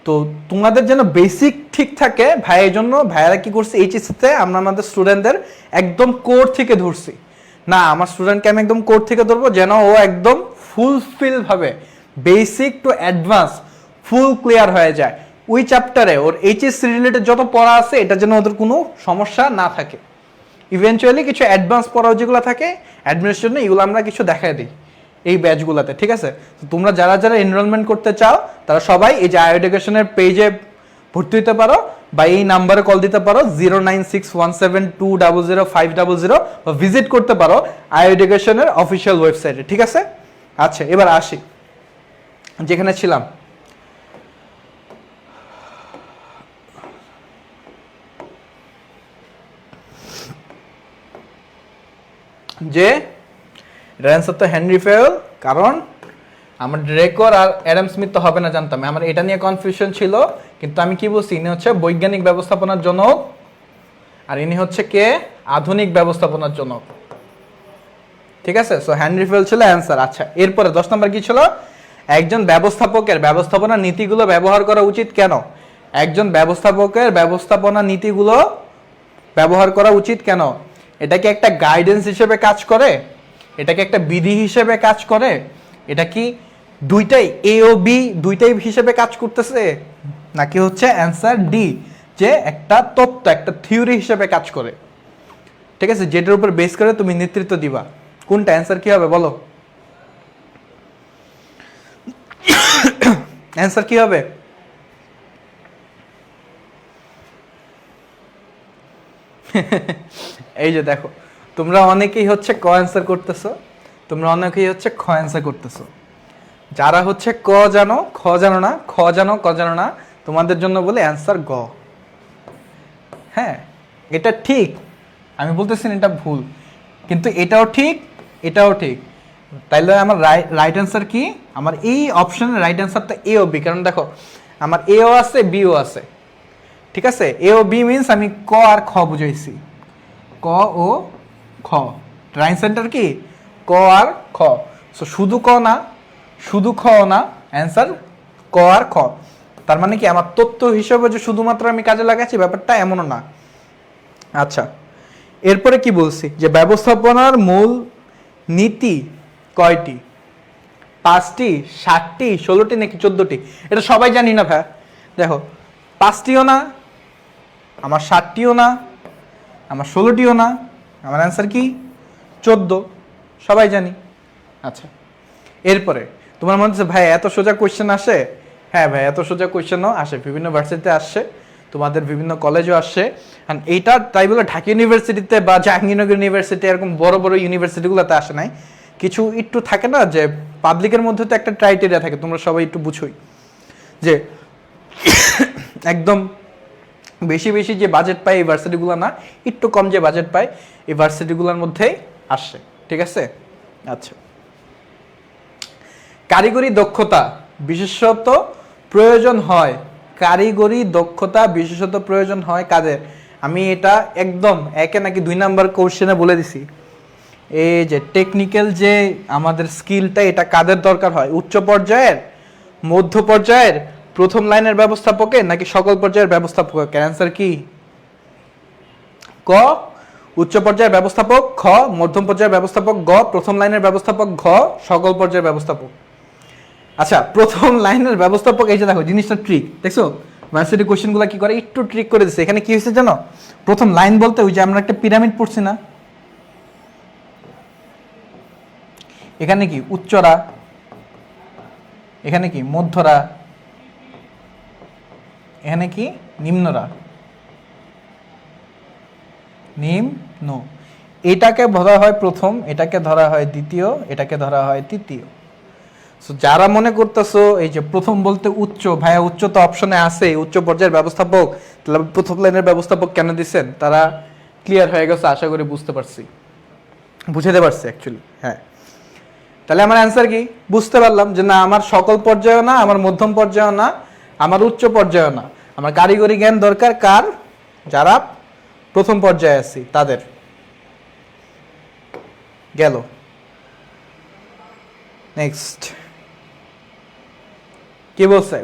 তো তোমাদের যেন বেসিক ঠিক থাকে ভাই, এই জন্য ভাইয়ারা কি করছে, এইচএসসিতে আমরা আমাদের স্টুডেন্টদের একদম কোর থেকে ধরছি। না, আমার স্টুডেন্টকে আমি একদম কোর থেকে ধরবো যেন ও একদম ফুলফিল ভাবে basic to advance full clear হয়ে যায়। ওই চ্যাপ্টারে ওর এইচএসসি রিলেটেড যত পড়া আছে এটা যেন ওদের কোনো সমস্যা না থাকে। ইভেনচুয়ালি কিছু অ্যাডভান্স পড়াও যেগুলো থাকে অ্যাডমিনিস্ট্রেশনে, এগুলো আমরা কিছু দেখাই দিই এই ব্যাচগুলোতে, ঠিক আছে? তো তোমরা যারা যারা এনরোলমেন্ট করতে চাও তারা সবাই এই যে আই এডুকেশনের পেজে ভর্তি হতে পারো, বা এই নাম্বারে কল দিতে পারো 09617200500, বা ভিজিট করতে পারো আই এডুকেশনের অফিসিয়াল ওয়েবসাইটে, ঠিক আছে? আচ্ছা, এবার আসি যেখানে ছিলাম। যে অ্যান্সার তো হেনরি ফেল, কারণ আমার ড্রেকর আর অ্যাডাম স্মিথ তো হবে না জানতাম, আমার এটা নিয়ে কনফিউশন ছিল। কিন্তু আমি কি বলছি, ইনি হচ্ছে বৈজ্ঞানিক ব্যবস্থাপনার জনক, আর ইনি হচ্ছে কে? আধুনিক ব্যবস্থাপনার জনক, ঠিক আছে? সো হেনরি ফেল ছিল অ্যান্সার। আচ্ছা, এরপরে 10 নম্বর কি ছিল? একজন ব্যবস্থাপকের ব্যবস্থাপনা নীতিগুলো ব্যবহার করা উচিত কেন? একজন ব্যবস্থাপকের ব্যবস্থাপনা নীতিগুলো ব্যবহার করা উচিত কেন? এটা কি একটা গাইডেন্স হিসেবে কাজ করে? এটা কি একটা বিধি হিসেবে কাজ করে? এটা কি দুইটাই, এ ও বি দুইটাই হিসেবে কাজ করতেছে? নাকি হচ্ছে অ্যান্সার ডি, যে একটা তত্ত্ব, একটা থিওরি হিসেবে কাজ করে, ঠিক আছে? যেটার উপর বেস করে তুমি নেতৃত্ব দিবা। কোনটা অ্যান্সার কি হবে বলো? অ্যান্সার কি হবে? এই যে দেখো, তোমরা অনেকেই হচ্ছে ক অ্যান্সার করতেছো, তোমরা অনেকেই হচ্ছে খ অ্যান্সার করতেছো। যারা হচ্ছে ক জানো, খ জানো না, খ জানো ক জানো না, তোমাদের জন্য বলে অ্যান্সার গ। হ্যাঁ, এটা ঠিক, আমি বলতেছি না এটা ভুল, কিন্তু এটাও ঠিক, এটাও ঠিক। তাইলে আমার রাইট অ্যান্সার কি? আমার এই অপশনের রাইট অ্যান্সারটা এ ও বি, কারণ দেখো আমার এ ও আছে, বিও আছে, ঠিক আছে? এ ও বি মিনস আমি ক আর খ বুঝাইছি, ক ও খ। রাইট সেন্টার কি? ক আর খ। সো শুধু ক না, শুধু খ না, অ্যান্সার ক আর খ। তার মানে কি আমার তথ্য হিসেবে যে শুধুমাত্র আমি কাজে লাগাচ্ছি ব্যাপারটা এমনও না। আচ্ছা, এরপরে কি বলছি, যে ব্যবস্থাপনার মূল নীতি কয়টি? 5টি, 7টি, 16টি নাকি 14টি? এটা সবাই জানি না ভাই। দেখো, 5টিও না, আমার 7টিও না, আমার 16টিও না, আমার অ্যান্সার কি? 14, সবাই জানি। আচ্ছা, এরপরে তোমার মনে হচ্ছে ভাই এত সোজা কোয়েশ্চেন আসে? হ্যাঁ ভাই, এত সোজা কোয়েশ্চেনও আসে, বিভিন্ন ভার্সিটিতে আসছে, তোমাদের বিভিন্ন কলেজও আসছে। আর এইটা তাই বলে ঢাকা ইউনিভার্সিটিতে বা জাহাঙ্গীরনগর ইউনিভার্সিটি এরকম বড় বড় ইউনিভার্সিটিগুলোতে আসে নাই। কিছু একটু থাকে না যে পাবলিকের মধ্যে তো একটা ক্রাইটেরিয়া থাকে, তোমরা সবাই একটু বুঝোই, যে একদম বেশি বেশি যে বাজেট পায় এই ভার্সিটিগুলো না, একটু কম যে বাজেট পায় এই ভার্সিটিগুলোর মধ্যেই আসছে, ঠিক আছে? আচ্ছা, কারিগরি দক্ষতা বিশেষত প্রয়োজন হয়, কারিগরি দক্ষতা বিশেষত প্রয়োজন হয় কাদের? আমি এটা একদম একে নাকি 2 নাম্বার কোশ্চেনে বলে দিছি, এই যে টেকনিক্যাল যে আমাদের স্কিলটা, এটা কাদের দরকার হয়? উচ্চ পর্যায়ের, মধ্য পর্যায়ের, প্রথম লাইনের ব্যবস্থাপকের, নাকি সকল পর্যায়ের ব্যবস্থাপকের? অ্যান্সার কি? ক উচ্চ পর্যায়ের ব্যবস্থাপক, খ মধ্যম পর্যায়ের ব্যবস্থাপক, গ প্রথম লাইনের ব্যবস্থাপক, ঘ সকল পর্যায়ের ব্যবস্থাপক। আচ্ছা, প্রথম লাইনের ব্যবস্থাপক, এই যে দেখো জিনিসটা ট্রিক, দেখছো? ভার্সিটি কোশ্চেনগুলো কি করে একটু ট্রিক করে দিচ্ছে। এখানে কি হয়েছে জানো, প্রথম লাইন বলতে ওই যে আমরা একটা পিরামিড পড়ছি না, এখানে কি উচ্চরা, এখানে কি মধ্যরা, এখানে কি নিম্নরা, নিম্ন, এটাকে ধরা হয় প্রথম, এটাকে ধরা হয় দ্বিতীয়, এটাকে ধরা হয় তৃতীয়। সো যারা মনে করতেছো এই যে প্রথম বলতে উচ্চ, ভাইয়া উচ্চ তো অপশনে আছে, উচ্চ পর্যায়ের ব্যবস্থাপক, তাহলে প্রথম লাইনের ব্যবস্থাপক কেন দিচ্ছেন, তারা ক্লিয়ার হয়ে গেছে আশা করি, বুঝতে পারছি, বুঝাতে পারছি অ্যাকচুয়ালি। হ্যাঁ, তাহলে আমার অ্যান্সার কি, বুঝতে পারলাম যে না আমার সকল পর্যায়েও না, আমার মধ্যম পর্যায়েও না, আমার উচ্চ পর্যায়েও না, আমার কারিগরি জ্ঞান দরকার কার, যারা প্রথম পর্যায়ে আছি তাদের। গেল। নেক্সট কি বলছে,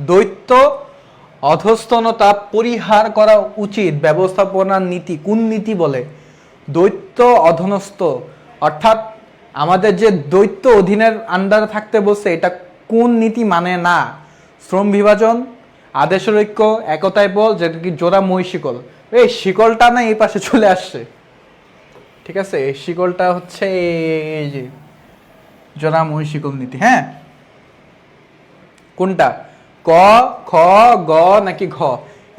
দ্বৈত অধস্তনতা পরিহার করা উচিত ব্যবস্থাপনার নীতি, কোন নীতি বলে, দ্বৈত অধনস্থ, অর্থাৎ আমাদের যে দ্বৈত অধীনের আন্ডারে থাকতে বলছে, এটা কোন নীতি মানে না, শ্রম বিভাজন, আদেশের ঐক্য, একতায় বল, যেটা কি জোড়া মই শিকল, এই শিকলটা না এই পাশে চলে আসছে, ঠিক আছে, এই শিকলটা হচ্ছে এই যে জোড়া মই শিকল নীতি। হ্যাঁ, কোনটা, ক, খ, গ নাকি ঘ,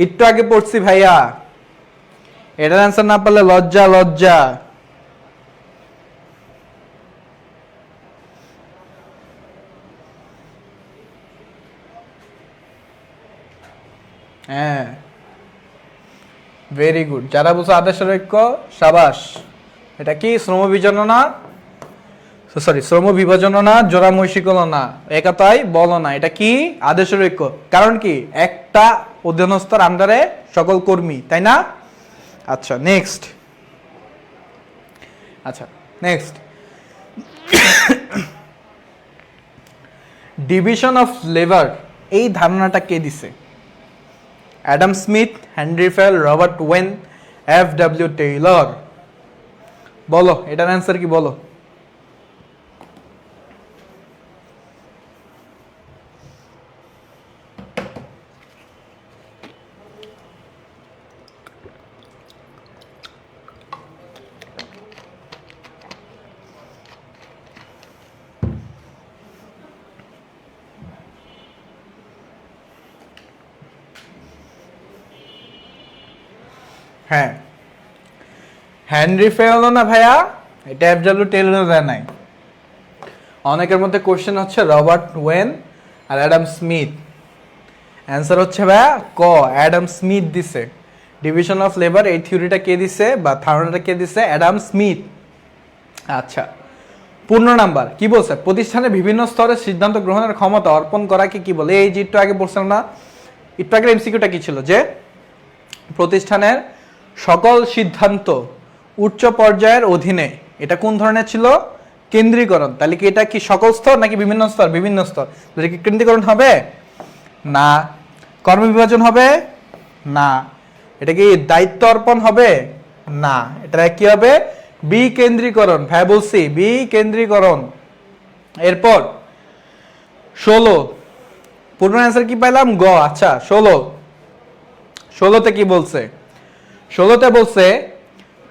একটু আগে পড়ছি ভাইয়া, এটার অ্যান্সার না পারলে লজ্জা লজ্জা। হ্যাঁ, ভেরি গুড, যারা বলছো আদেশের ঐক্য সাবাস। এটা কি শ্রম বিভাজনা, সরি শ্রম বিভাজনা, জোড়া মৈশিকল না, একতাই বলো না, এটা কি আদেশের ঐক্য, কারণ কি একটা অধীনস্থর আন্ডারে সকল কর্মী, তাই না? আচ্ছা নেক্সট, ডিভিশন অফ লেবার, এই ধারণাটা কে দিছে? Adam Smith, Henri Fayol, Robert Owen, F W. Taylor. বলো এটার অ্যান্সার কি বলো। হ্যাঁ, হেনরি ফেল না ভাইয়া, এটা এফ.ডব্লিউ. টেইলর দেয় নাই। অনেকের মধ্যে কোশ্চেন হচ্ছে Robert when R Adam Smith, answer হচ্ছে ভাইয়া ক, অ্যাডাম স্মিথ দিছে। ডিভিশন অফ লেবার এই থিওরিটা কে দিছে বা ধারণাটা কে দিছে? Adam Smith. আচ্ছা, পূর্ণ নাম্বার কি বলছে? প্রতিষ্ঠানের বিভিন্ন স্তরে সিদ্ধান্ত গ্রহণের ক্ষমতা অর্পণ করাকে কি বলে? এই যে একটু আগে বলছিলাম না, একটু আগে এমসিকিউটা কি ছিল, যে প্রতিষ্ঠানের সকল সিদ্ধান্ত উচ্চ পর্যায়ের অধীনে, এটা কোন ধরনের ছিল? কেন্দ্রীকরণ। তাহলে কি এটা কি সকল স্তর নাকি বিভিন্ন স্তর? বিভিন্ন স্তর। তাহলে কি কেন্দ্রীকরণ হবে? না। কর্মবিভাজন হবে? না। এটা কি দায়িত্ব অর্পণ হবে? না। এটা কি হবে? বিকেন্দ্রীকরণ। ভাই বলছি বিকেন্দ্রীকরণ। এরপর 16, পূর্ণ অ্যান্সার কি পাইলাম? গ। আচ্ছা 16তে কি বলছে? 16তে বলছে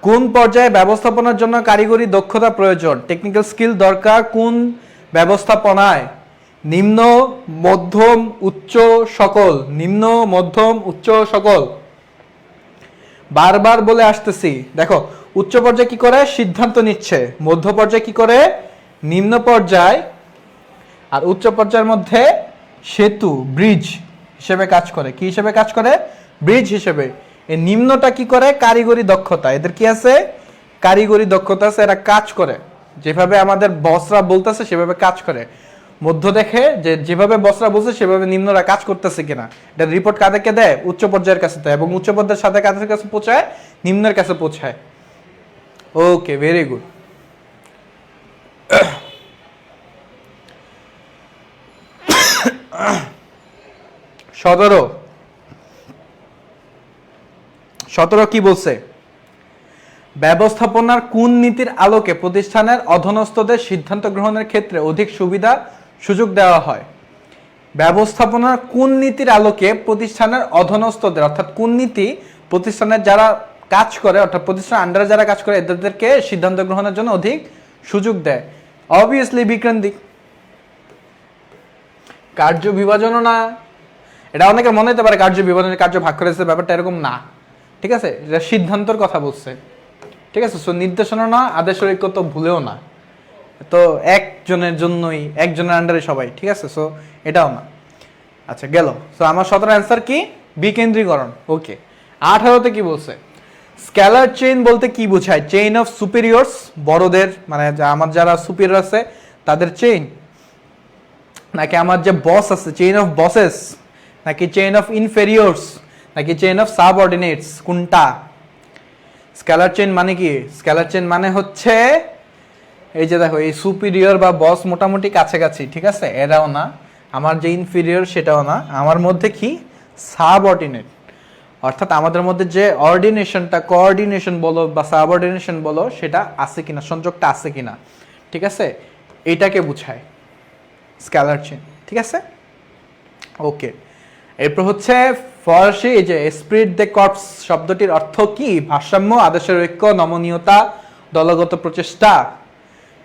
কোন পর্যায়ে ব্যবস্থাপনার জন্য কারিগরি দক্ষতা প্রয়োজন, টেকনিক্যাল স্কিল দরকার কোন ব্যবস্থাপনায়? নিম্ন, মধ্যম, উচ্চ, সকল। নিম্ন, মধ্যম, উচ্চ, সকল। বারবার বলে আসতেছি, দেখো উচ্চ পর্যায়ে কি করে? সিদ্ধান্ত নিচ্ছে। মধ্য পর্যায়ে কি করে? নিম্ন পর্যায়। আর উচ্চ পর্যায়ের মধ্যে সেতু, ব্রিজ হিসেবে কাজ করে। কি হিসেবে কাজ করে? ব্রিজ হিসেবে। এই নিম্নটা কি করে? কারিগরি দক্ষতা। এদের কি আছে? কারিগরি দক্ষতা আছে, এরা কাজ করে যেভাবে আমাদের বসরা বলতেছে সেভাবে কাজ করে। মধ্য দেখে যে যেভাবে বসরা বলছে সেভাবে নিম্নরা কাজ করতেছে কিনা, এটা রিপোর্ট কাদেরকে দেয়? উচ্চ পর্যায়ের কাছে দেয়, এবং উচ্চ পর্যায়ের সাথে কাদের কাছে পৌঁছায়? নিম্নের কাছে পৌঁছায়। ওকে, ভেরি গুড। 17 কি বলছে? ব্যবস্থাপনার কোন নীতির আলোকে প্রতিষ্ঠানের অধীনস্থদের সিদ্ধান্ত গ্রহণের ক্ষেত্রে অধিক সুবিধা সুযোগ দেওয়া হয়? ব্যবস্থাপনার কোন নীতির আলোকে প্রতিষ্ঠানের অধীনস্থদের, অর্থাৎ কোন নীতি প্রতিষ্ঠানের যারা কাজ করে, অর্থাৎ প্রতিষ্ঠানের আন্ডারে যারা কাজ করে এদেরকে সিদ্ধান্ত গ্রহণের জন্য অধিক সুযোগ দেয়? অবভিয়াসলি বিকেন্দ্রিক। কার্য বিভাজনও না। এটা অনেকের মনে হতে পারে কার্য বিভাজনের কার্য ভাগ করেছে, ব্যাপারটা এরকম না, ঠিক আছে? এটা সিদ্ধান্তর কথা বলছে, ঠিক আছে? সো নির্দেশনা না, আদেশ ঐক্য তো ভুলেও না, তো একজনের জন্যই, একজনের আন্ডারে সবাই, ঠিক আছে? সো এটাও না। আচ্ছা গেল। সো আমার 17 অ্যান্সার কি? বিকেন্দ্রীকরণ। ওকে। 18তে কি বলছে? স্কেলার চেইন বলতে কি বোঝায়? চেইন অফ সুপিরিয়র্স, বড়দের মানে আমার যারা সুপিরিয়র আছে তাদের চেইন, নাকি আমার যে বস আছে চেইন অফ বসেস, নাকি চেইন অফ ইনফেরিয়র্স, নাকি চেইন অফ সাবঅর্ডিনেটস? কোনটা? স্কেলার চেইন মানে কি? স্কেলার চেইন মানে হচ্ছে এই যে দেখো, এই সুপিরিয়র বা বস মোটামুটি কাছাকাছি, ঠিক আছে? এরাও না, আমার যে ইনফিরিয়র সেটাও না, আমার মধ্যে কি সাবঅর্ডিনেট, অর্থাৎ আমাদের মধ্যে যে অর্ডিনেশনটা, কোঅর্ডিনেশন বলো বা সাবঅর্ডিনেশন বলো, সেটা আছে কিনা, সংযোগটা আছে কিনা, ঠিক আছে? এটাকে বোঝায় স্কেলার চেইন, ঠিক আছে? ওকে। এরপর হচ্ছে ফরাসি এই যে স্পিরিট দ্য কর্পস শব্দটির অর্থ কি? ভারসাম্য, আদর্শের ঐক্য, নমনীয়তা, দলগত প্রচেষ্টা।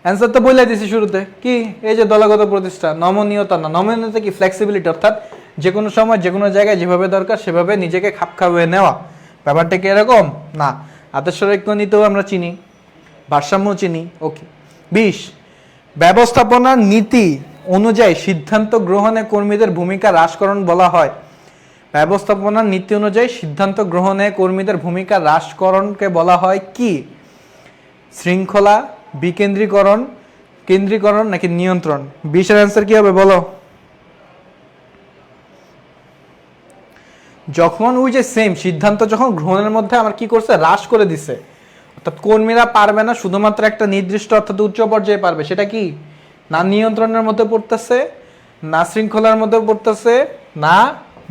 অ্যান্সার তো বলে দিয়েছি শুরুতে, কি এই যে দলগত প্রচেষ্টা। নমনীয়তা না, নমনীয়তা কি? ফ্লেক্সিবিলিটি, অর্থাৎ যে কোনো সময় যে কোনো জায়গায় যেভাবে দরকার সেভাবে নিজেকে খাপ খাইয়ে নেওয়া। ব্যাপারটা কি এরকম না? আদর্শের ঐক্য নিতেও আমরা চিনি, ভারসাম্য চিনি। ওকে। 20, ব্যবস্থাপনার নীতি অনুযায়ী সিদ্ধান্ত গ্রহণে কর্মীদের ভূমিকা হ্রাসকরণ বলা হয়। ব্যবস্থাপনার নীতি অনুযায়ী সিদ্ধান্ত গ্রহণে কর্মীদের ভূমিকা হ্রাসকরণকে বলা হয় কি? শৃঙ্খলা, বিকেন্দ্রীকরণ, কেন্দ্রীকরণ, নাকি নিয়ন্ত্রণ? 20 এর অ্যান্সার কি হবে বলো? যখন ওই যে সেম সিদ্ধান্ত যখন গ্রহণের মধ্যে আমার কি করছে? হ্রাস করে দিছে, অর্থাৎ কর্মীরা পারবে না, শুধুমাত্র একটা নির্দিষ্ট অর্থাৎ উচ্চ পর্যায়ে পারবে, সেটা কি? না নিয়ন্ত্রণের মধ্যে পড়তেছে, না শৃঙ্খলার মধ্যে পড়তেছে, না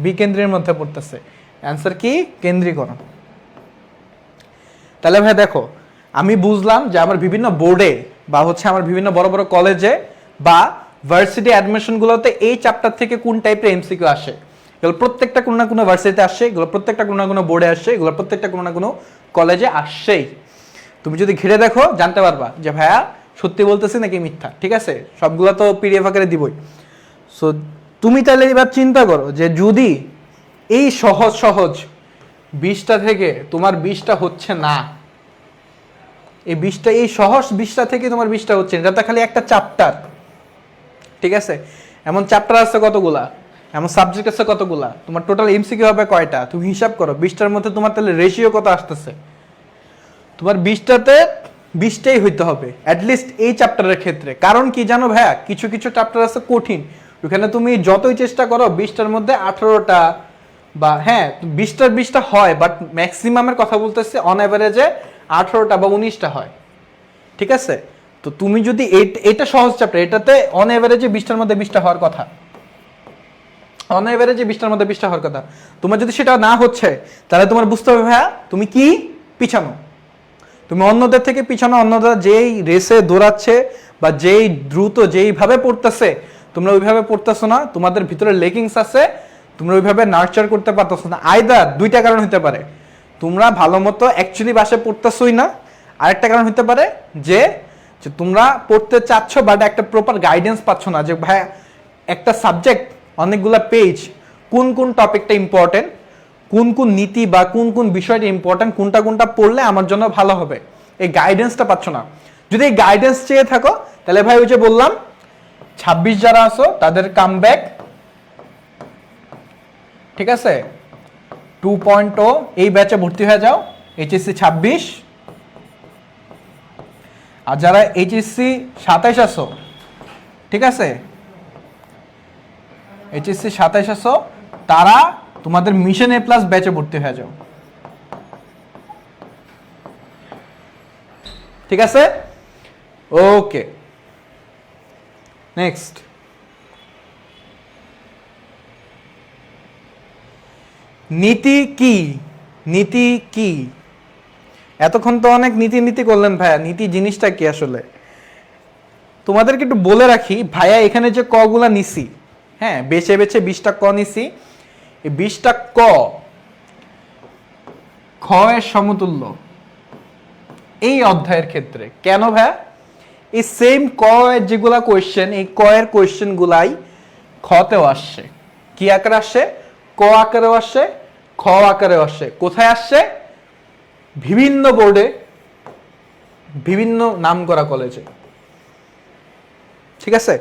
বিকেন্দ্রের মধ্যে পড়তেছে। অ্যান্সার কি? কেন্দ্রীকরণ। তাহলে ভাই দেখো, আমি বুঝলাম যে আমার বিভিন্ন বোর্ডে বা হচ্ছে আমার বিভিন্ন বড় বড় কলেজে বা ভার্সিটি অ্যাডমিশনগুলোতে এই চ্যাপ্টার থেকে কোন টাইপের এমসিকিউ আসে। এগুলো প্রত্যেকটা কোনো না কোনো ভার্সিটিতে আসছে, এগুলো প্রত্যেকটা কোনো না কোনো বোর্ডে আসছে, এগুলো প্রত্যেকটা কোনো না কোনো কলেজে আসছেই। তুমি যদি ঘিরে দেখো জানতে পারবা যে ভাইয়া সত্যি বলতেছি নাকি মিথ্যা, ঠিক আছে? সবগুলো তো পিডিএফ আকারে দিবই। সো তুমি তাহলে এবার চিন্তা করো যে যদি এই সহজ সহজ 20টা থেকে তোমার 20টা হচ্ছে না, এই 20টা, এই সহজ 20টা থেকে তোমার 20টা হচ্ছে, এটা তো খালি একটা চ্যাপ্টার, ঠিক আছে? এমন চ্যাপ্টার আছে কতগুলা, এমন সাবজেক্ট আছে কতগুলা, তোমার টোটাল এমসিকিউ হবে কয়টা? তুমি হিসাব করো, 20টার মধ্যে তোমার তাহলে রেশিও কত আসতেছে? তোমার 20টাতে 20টাই হইতে হবে অ্যাটলিস্ট এই চ্যাপ্টারের ক্ষেত্রে। কারণ কি জানো ভাইয়া, কিছু কিছু চ্যাপ্টার আছে কঠিন, ওখানে তুমি যতই চেষ্টা করো 20টার মধ্যে 18টা বা হ্যাঁ 20টার 20টা হয়, বাট ম্যাক্সিমামের কথা বলতেছে অন অ্যাভারেজে 18টা বা 19টা হয়, ঠিক আছে? তো তুমি যদি এটা সহজ চ্যাপ্টার, এটাতে অন অ্যাভারেজে 20টার মধ্যে 20টা হওয়ার কথা, অন অ্যাভারেজে 20টার মধ্যে 20টা হওয়ার কথা। তোমার যদি সেটা না হচ্ছে, তাহলে তোমার বুঝতে হবে ভাইয়া তুমি কি পিছানো, তুমি অন্যদের থেকে পিছানো, অন্যরা যেই রেসে দৌড়াচ্ছে বা যেই দ্রুত যেইভাবে পড়তেছে তোমরা ওইভাবে পড়তেছো না, তোমাদের ভিতরে লেগিংস আছে, তোমরা ওইভাবে নার্চার করতে পারতেছো না। আইদার দুইটা কারণ হতে পারে, তোমরা ভালো মতো অ্যাকচুয়ালি বাসে পড়তেছোই না, আরেকটা কারণ হতে পারে যে তোমরা পড়তে চাচ্ছ বাট একটা প্রপার গাইডেন্স পাচ্ছ না, যে ভাই একটা সাবজেক্ট অনেকগুলো পেজ, কোন কোন টপিকটা ইম্পর্টেন্ট, কোন কোন নীতি বা কোন কোন বিষয়টা ইম্পর্টেন্ট, কোনটা কোনটা পড়লে আমার জন্য ভালো হবে, এই গাইডেন্সটা পাচ্ছ না। যদি এই গাইডেন্স চেয়ে থাকো তাহলে ভাই ওই যে বললাম 26 যারা আছো তাদের কামব্যাক, ঠিক আছে? 2.0 এই ব্যাচে ভর্তি হয়ে যাও, এইচএসসি 26। আর যারা এইচএসসি 27 আছো, ঠিক আছে, এইচএসসি 27 আছো, তারা তোমাদের মিশন এ প্লাস ব্যাচে ভর্তি হয়ে যাও, ঠিক আছে? ওকে, নেক্সট। নীতি কি? নীতি কি? এতক্ষণ তো অনেক নীতি নীতি করলেন ভাইয়া, নীতি জিনিসটা কি আসলে? তোমাদেরকে একটু বলে রাখি, ভাইয়া এখানে যে কগুলা নিছি, হ্যাঁ, বেছে বেছে 20টা ক নিছি। এই 20টা ক খ এর সমতুল্য এই অধ্যায়ের ক্ষেত্রে। কেন ভাই? এই সেম ক এর যেগুলা কোয়েশ্চেন, এই ক এর কোয়েশ্চেন গুলাই খতেও আসছে। কি আকারে আসছে? ক আকারেও আসছে, খ আকারেও আসছে। কোথায় আসছে? বিভিন্ন বোর্ডে, বিভিন্ন নাম করা কলেজে। ঠিক আছে,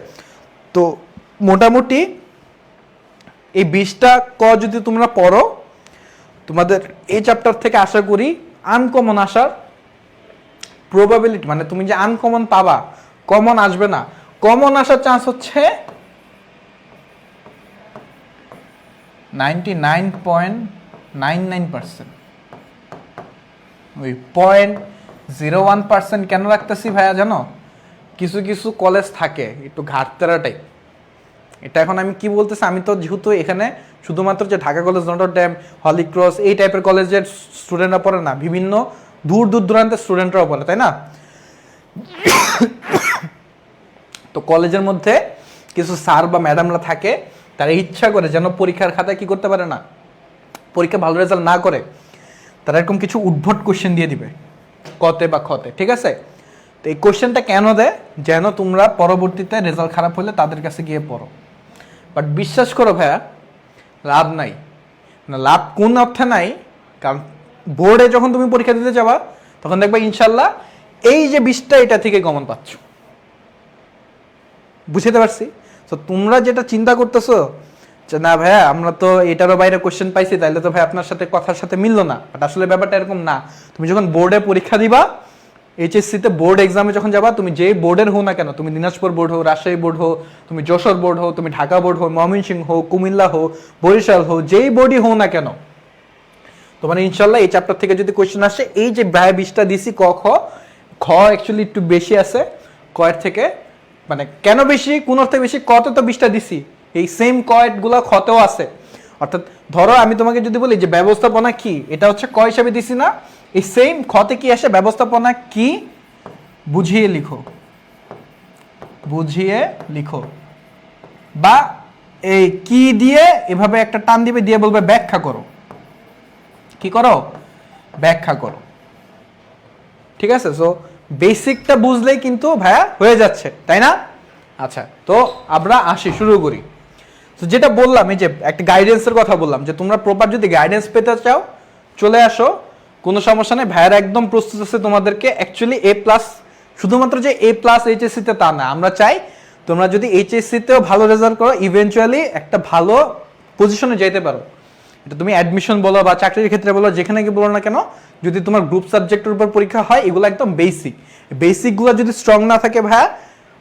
তো মোটামুটি এই 20টা ক যদি তোমরা পড়ো, তোমাদের এই চ্যাপ্টার থেকে আশা করি আনকমন আসার প্রবাবিলিটি, মানে তুমি যে আনকমন পাবা, কমন আসবে না, কমন আসার চান্স হচ্ছে 99.99%। ওই 0.01% কেন রাখতেছি ভাইয়া জানো? কিছু কিছু কলেজ থাকে একটু ঘাটতেরা টাইপ। এটা এখন আমি কি বলতেছি, আমি তো যেহেতু এখানে শুধুমাত্র যে Dhaka college, Notre Dame, Holy Cross এই টাইপের কলেজের স্টুডেন্টরা পড়ে না, বিভিন্ন দূর দূর দূরান্তের স্টুডেন্টরাও পড়ে, তাই না? তো কলেজের মধ্যে কিছু স্যার বা ম্যাডামরা থাকে, তারা ইচ্ছা করে যেন পরীক্ষার খাতায় কি করতে পারে না, পরীক্ষা ভালো রেজাল্ট না করে, তারা এরকম কিছু উদ্ভট কোশ্চেন দিয়ে দিবে কতে বা খতে। ঠিক আছে, তো এই কোশ্চেনটা কেন দেয়? যেন তোমরা পরবর্তীতে রেজাল্ট খারাপ হলে তাদের কাছে গিয়ে পড়ো। বাট বিশ্বাস করো ভাইয়া, লাভ নাই। না, লাভ কোন অর্থে নাই? কারণ বোর্ডে যখন তুমি পরীক্ষা দিতে যাবা, তখন দেখবা ইনশাল্লাহ এই যে 20টা, এটা থেকে কমন পাচ্ছ। বুঝতে পারছি? তো তোমরা যেটা চিন্তা করতেছো যে না ভাইয়া আমরা তো এটারও বাইরে কোশ্চেন পাইছি, তাইলে তো ভাই আপনার সাথে কথার সাথে মিললো না, বাট আসলে ব্যাপারটা এরকম না। তুমি যখন বোর্ডে পরীক্ষা দিবা, এইচএসসিতে বোর্ড এক্সামে যখন যাবা, তুমি যেই বোর্ডের হো না কেন, তুমি দিনাজপুর বোর্ড হো, রাজশাহী বোর্ড হো, তুমি যশোর বোর্ড হো, তুমি ঢাকা বোর্ড হো, ময়মনসিংহ হো, কুমিল্লা হো, বরিশাল হো, যেই বোর্ডই হো না কেন, তোমার ইনশাল্লাহ এই চ্যাপ্টার থেকে যদি কোশ্চেন আসে, এই যে ব্যয় 20টা দিছি ক খ, খ অ্যাকচুয়ালি একটু বেশি আছে ক এর থেকে। মানে কেন বেশি, কোন অর্থে বেশি? কত তো 20টা দিছি, এই সেম কয়েট গুলা খতেও আছে। অর্থাৎ ধরো আমি তোমাকে যদি বলি যে ব্যবস্থাপনা কি, এটা হচ্ছে ক হিসাবে দিছি না, এই সেম খতে কি আসে? ব্যবস্থাপনা কি, বুঝিয়ে লিখো, বুঝিয়ে লিখো। বা এই কি দিয়ে এভাবে একটা টান দিবে, দিয়ে বলবে ব্যাখ্যা করো। কি করো? ব্যাখ্যা করো। ঠিক আছে, সো বেসিকটা বুঝলেই কিন্তু ভাইয়া হয়ে যাচ্ছে, তাই না? আচ্ছা, তো আমরা আসি, শুরু করি। তো যেটা বললাম, এই যে একটা গাইডেন্সের কথা বললাম, যে তোমরা প্রপার যদি গাইডেন্স পেতে চাও চলে আসো, কোনো সমস্যা নেই। ভাইয়ার একদম প্রস্তুত আছে তোমাদেরকে অ্যাকচুয়ালি A+, শুধুমাত্র যে A+ এইচএসসিতে তা না, আমরা চাই তোমরা যদি এইচএসসিতেও ভালো রেজাল্ট করো, ইভেনচুয়ালি একটা ভালো পজিশনে যেতে পারো। এটা তুমি অ্যাডমিশন বলো বা চাকরির ক্ষেত্রে বলো, যেখানে কি বলো না কেন, যদি তোমার গ্রুপ সাবজেক্টের উপর পরীক্ষা হয়, এগুলো একদম বেসিক। বেসিকগুলো যদি স্ট্রং না থাকে ভাইয়া,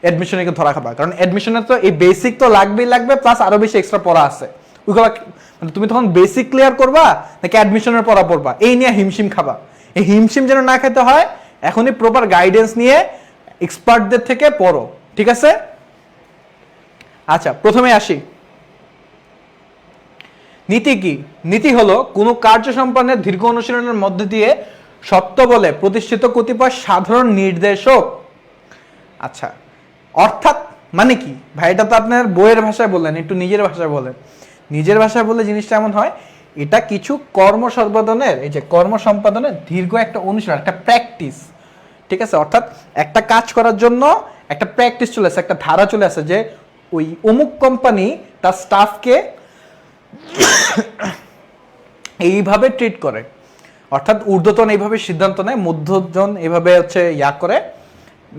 অ্যাডমিশনে ধরা খাবা। কারণ অ্যাডমিশনে তো এই বেসিক তো লাগবেই লাগবে, প্লাস আরো বেশি এক্সট্রা পড়া আছে ওইগুলো। মানে তুমি তখন বেসিক ক্লিয়ার করবা নাকি অ্যাডমিশনের পড়া পড়বা, এই নিয়ে হিমশিম খাবা। এই হিমশিম যেন না খেতে হয়, এখনই প্রপার গাইডেন্স নিয়ে এক্সপার্টদের থেকে পড়ো। ঠিক আছে? আচ্ছা, প্রথমে আসি, নীতি কি? নীতি হলো কোনো কার্য সম্পাদনের দীর্ঘ অনুশীলনের মধ্য দিয়ে সত্য বলে প্রতিষ্ঠিত কতিপয় সাধারণ নির্দেশক। আচ্ছা, অর্থাৎ মানে কি ভাই? এটা তো আপনার বইয়ের ভাষায় বললেন, একটু নিজের ভাষায় বলেন। নিজের ভাষায় বললে জিনিসটা এমন হয়, এটা কিছু কর্ম সম্পাদনের, এই যে কর্ম সম্পাদনের দীর্ঘ একটা অনুশীলন, একটা প্র্যাকটিস। ঠিক আছে, অর্থাৎ একটা কাজ করার জন্য একটা প্র্যাকটিস চলে আসে, একটা ধারা চলে আসে, যে ওই অমুক কোম্পানি তার স্টাফকে এইভাবে ট্রিট করে। অর্থাৎ ঊর্ধ্বতন এইভাবে সিদ্ধান্ত নেয়, মধ্যজন এইভাবে হচ্ছে করে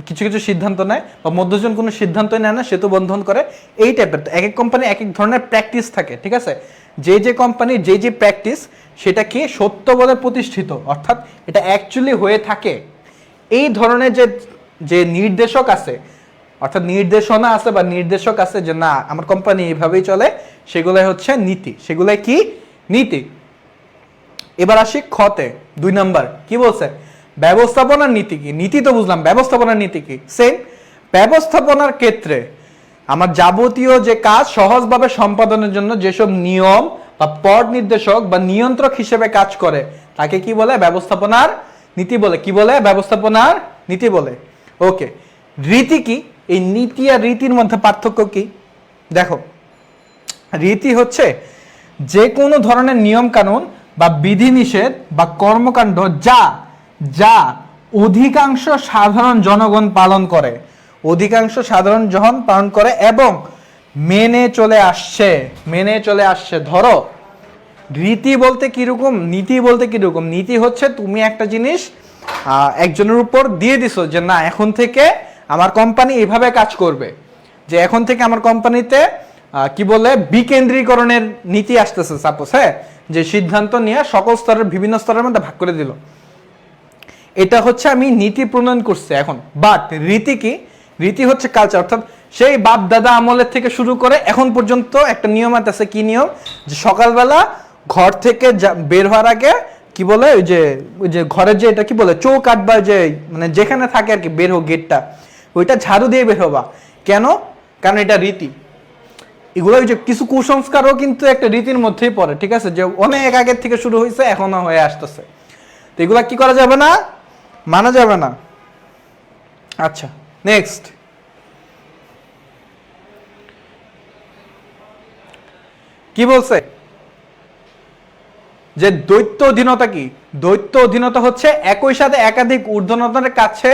কিছু কিছু সিদ্ধান্ত নেয়, বা মধ্যজন কোনো সিদ্ধান্তই নেয় না, সেতু বন্ধন করে। এই টাইপের এক এক কোম্পানি এক এক ধরনের প্র্যাকটিস থাকে। ঠিক আছে, যে যে কোম্পানির যে যে প্র্যাকটিস, সেটা কি সত্য বলে প্রতিষ্ঠিত, অর্থাৎ এটা অ্যাকচুয়ালি হয়ে থাকে। এই ধরনের যে যে নির্দেশক আছে, অর্থাৎ নির্দেশনা আছে বা নির্দেশক আছে, যে না আমার কোম্পানি এইভাবেই চলে, সেগুলাই হচ্ছে নীতি। সেগুলাই কি? নীতি। এবার আসি খতে, 2 নাম্বার কি বলছে? ব্যবস্থাপনার নীতি কি? নীতি তো বুঝলাম, ব্যবস্থাপনার নীতি কি? সেম, ব্যবস্থাপনার ক্ষেত্রে আমার যাবতীয় যে কাজ সহজভাবে সম্পাদনের জন্য যেসব নিয়ম বা পথ নির্দেশক বা নিয়ন্ত্রক হিসেবে কাজ করে, তাকে কি বলে? ব্যবস্থাপনার নীতি বলে। কি বলে? ব্যবস্থাপনার নীতি বলে। ওকে, রীতি কি? এই নীতি আর রীতির মধ্যে পার্থক্য কি? দেখো, রীতি হচ্ছে যে কোনো ধরনের নিয়ম কানুন বা বিধিনিষেধ বা কর্মকাণ্ড যা যা অধিকাংশ সাধারণ জনগণ পালন করে, অধিকাংশ সাধারণ জন পালন করে এবং মেনে চলে আসছে। ধরো রীতি বলতে কিরকম, নীতি বলতে কিরকম। নীতি হচ্ছে তুমি একটা জিনিস একজনের উপর দিয়ে দিছো যে না এখন থেকে আমার কোম্পানি এইভাবে কাজ করবে, যে এখন থেকে আমার কোম্পানিতে কি বলে বিকেন্দ্রীকরণের নীতি আসতেছে সাপোজ, হ্যাঁ, যে সিদ্ধান্ত নিয়ে সকল স্তরের বিভিন্ন স্তরের মধ্যে ভাগ করে দিল, এটা হচ্ছে আমি নীতি প্রণয়ন করছি এখন। বাট রীতি কি? রীতি হচ্ছে কালচার, অর্থাৎ সেই বাপ দাদা আমলের থেকে শুরু করে এখন পর্যন্ত একটা নিয়ম আছে। কি নিয়ম? যে সকালবেলা ঘর থেকে বের হওয়ার আগে কি বলে ওই যে ঘরের যে এটা কি বলে চৌকাঠ বা যে মানে যেখানে থাকে আর কি বের হোক গেটটা, ওইটা ঝাড়ু দিয়ে বের হবা। কেন? কারণ এটা রীতি। এগুলো ওই যে কিছু কুসংস্কারও কিন্তু একটা রীতির মধ্যেই পড়ে, ঠিক আছে, যে অনেক আগের থেকে শুরু হয়েছে এখনো হয়ে আসতেছে। তো এগুলা কি করা যাবে না, মানা যাবে না। আচ্ছা নেক্সট, কি বলছে যে দ্বৈত অধীনতা কি? দ্বৈত অধীনতা হচ্ছে একই সাথে একাধিক ঊর্ধ্বতনের কাছে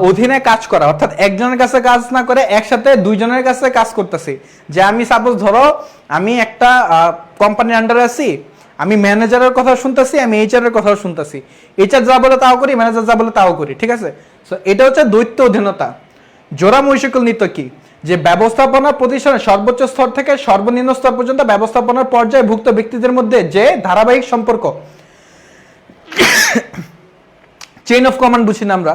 অধীনে কাজ করা, অর্থাৎ একজনের কাছে কাজ না করে একসাথে দুইজনের কাছে কাজ করতেছি। যে আমি সাপোজ ধরো আমি একটা কোম্পানির আন্ডারে আছি, আমি ম্যানেজারের কথা শুনতেছি, আমি এইচআর এর কথা শুনতেছি, এইচআর যা বলে তাও করি, ম্যানেজার যা বলে তাও করি, ঠিক আছে। সো এটা হচ্ছে দ্বৈত অধীনতা। জোড়া মহিষকল নীতি কি? যে ব্যবস্থাপনা প্রতিষ্ঠানের সর্বোচ্চ স্তর থেকে সর্বনিম্ন স্তর পর্যন্ত ব্যবস্থাপনার পর্যায়ভুক্ত ব্যক্তিদের মধ্যে যে ধারাবাহিক সম্পর্ক, চেইন অফ কমান্ড বুঝি না আমরা।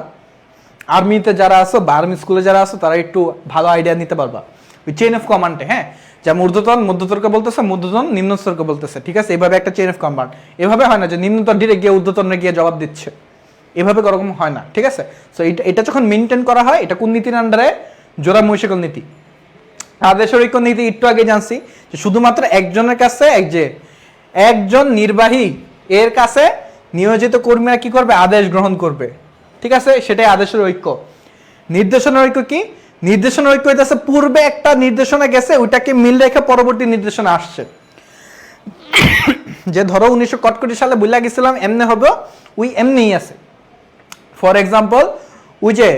আর্মিতে যারা আছো বা আর্মি স্কুলে যারা আছো তারা একটু ভালো আইডিয়া নিতে পারবা ওই চেইন অফ কমান্ডে, হ্যাঁ, যেমন ঊর্ধ্বতন মধ্যস্তরকে বলতেছে, মধ্যতন নিম্নস্তরকে বলতেছে, ঠিক আছে। এভাবে একটা চেইন অফ কমান্ড। এভাবে হয় না যে নিম্নতর ডিরেক্ট গিয়ে ঊর্ধ্বতনে গিয়ে জবাব দিচ্ছে, এভাবে ওরকম হয় না, ঠিক আছে। সো এটা যখন মেনটেন করা হয়, এটা কোন নীতির আন্ডারে? জোড়া মহিষকল নীতি। আদেশের ঐক্য নীতি একটু আগে জানছি যে শুধুমাত্র একজনের কাছে একজন নির্বাহী এর কাছে নিয়োজিত কর্মীরা কি করবে? আদেশ গ্রহণ করবে, ঠিক আছে। সেটাই আদেশের ঐক্য। নির্দেশনার ঐক্য কি? নির্দেশনার ঐক্য হইতেছে পূর্বে একটা নির্দেশনা গেছে, ওইটাকে মিল রেখে পরবর্তী নির্দেশনা আসছে। যে ধরো 1961 সালে বইলা গেছিলাম এমনি হবে, ওই এমনিই আছে। ফর এক্সাম্পল, ওই যে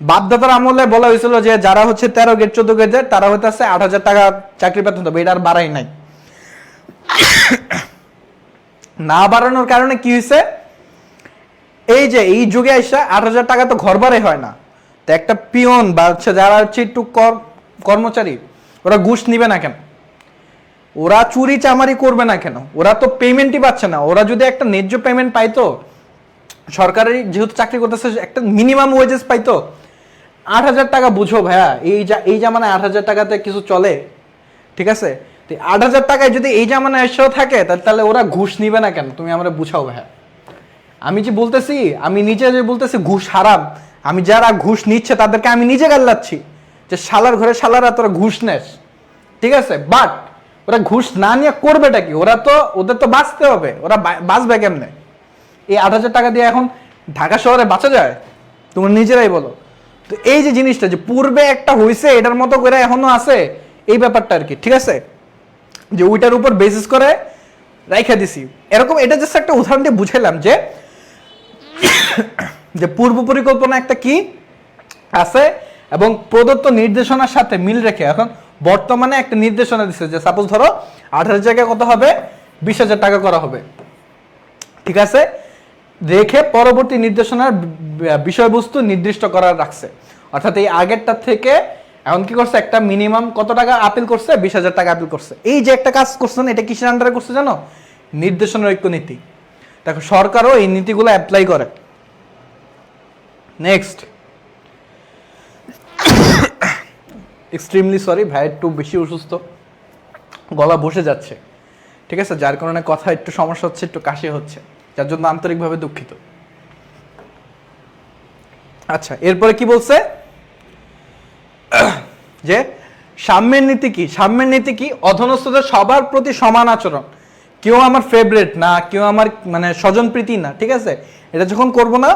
বাপদাদার আমলে বলা হয়েছিল যে যারা হচ্ছে 13 গ্রেড 14 গ্রেডের তারা হইতেছে 8,000 টাকা চাকরি বেতন দেবে, এটা আর বাড়াই নাই। না বাড়ানোর কারণে কি হয়েছে? এই যে এই যুগে এসে 8,000 টাকা তো ঘর ভাড়াই হয় না। তো একটা পিয়ন বা হচ্ছে যারা হচ্ছে একটু কর্মচারী, ওরা ঘুষ নিবে না কেন? ওরা চুরি চামারি করবে না কেন? ওরা তো পেমেন্টই পাচ্ছে না। ওরা যদি একটা ন্যায্য পেমেন্ট পাইতো, সরকারি যেহেতু চাকরি করতেছে একটা মিনিমাম ওয়েজেস পাইতো। 8,000 টাকা বুঝো ভাইয়া, এই জামানায় 8,000 টাকাতে কিছু চলে, ঠিক আছে। 8,000 টাকায় যদি এই জামানায় এসেও থাকে তাহলে ওরা ঘুষ নিবে না কেন? তুমি আমরা বুঝাও ভাইয়া। আমি যে বলতেছি, আমি নিজে যে বলতেছি ঘুষ হারাম, আমি যারা ঘুষ নিচ্ছে তাদেরকে আমি নিজে গাল্লাচ্ছি যে শালার ঘরে শালারা তোরা ঘুষ নেস, ঠিক আছে। বাট ওরা ঘুষ না নিয়ে করবেটা কি? ওদের তো বাঁচতে হবে, ওরা বাঁচবে কেমনে? এই 8,000 টাকা দিয়ে এখন ঢাকা শহরে বাঁচা যায়? তোমরা নিজেরাই বলো। তো এই যে জিনিসটা যে পূর্বে একটা হয়েছে এটার মতো করে এখনো আছে, এই ব্যাপারটা আর কি, ঠিক আছে, যে ওইটার উপর বেসিস করে রাইখা দিছি এরকম। এটা জাস্ট একটা উদাহরণ দিয়ে বুঝাইলাম যে পূর্ব পরিকল্পনা একটা কি আছে এবং প্রদত্ত নির্দেশনার সাথে মিল রেখে এখন বর্তমানে একটা নির্দেশনা দিচ্ছে যে সাপোজ ধরো 8,000 জায়গায় কত হবে? 20,000 টাকা করা হবে, ঠিক আছে। রেখে পরবর্তী নির্দেশনার বিষয়বস্তু নির্দিষ্ট করার রাখছে। অর্থাৎ এই আগেরটা থেকে এখন কি করছে? একটা মিনিমাম কত টাকা আপিল করছে? 20,000 টাকা আপিল করছে। এই যে একটা কাজ করছেন, এটা কিসের আন্ডারে করছে জানো? নির্দেশনার ঐক্য নীতি। দেখো সরকারও এই নীতিগুলো অ্যাপ্লাই করে। নেক্সট, এক্সট্রিমলি সরি ভাই, একটু বেশি অসুস্থ, গলা বসে যাচ্ছে, ঠিক আছে, যার কারণে কথা একটু সমস্যা হচ্ছে, একটু কাশি হচ্ছে, যার জন্য আন্তরিকভাবে দুঃখিত। আচ্ছা, এরপরে কি বলছে যে সাম্যের নীতি কি? সাম্যের নীতি কি? অধস্তনদের সবার প্রতি সমান আচরণ। কেউ আমার ফেভারিট না, কেউ আমার মানে স্বজন প্রীতি না, ঠিক আছে। এটা যখন করব না,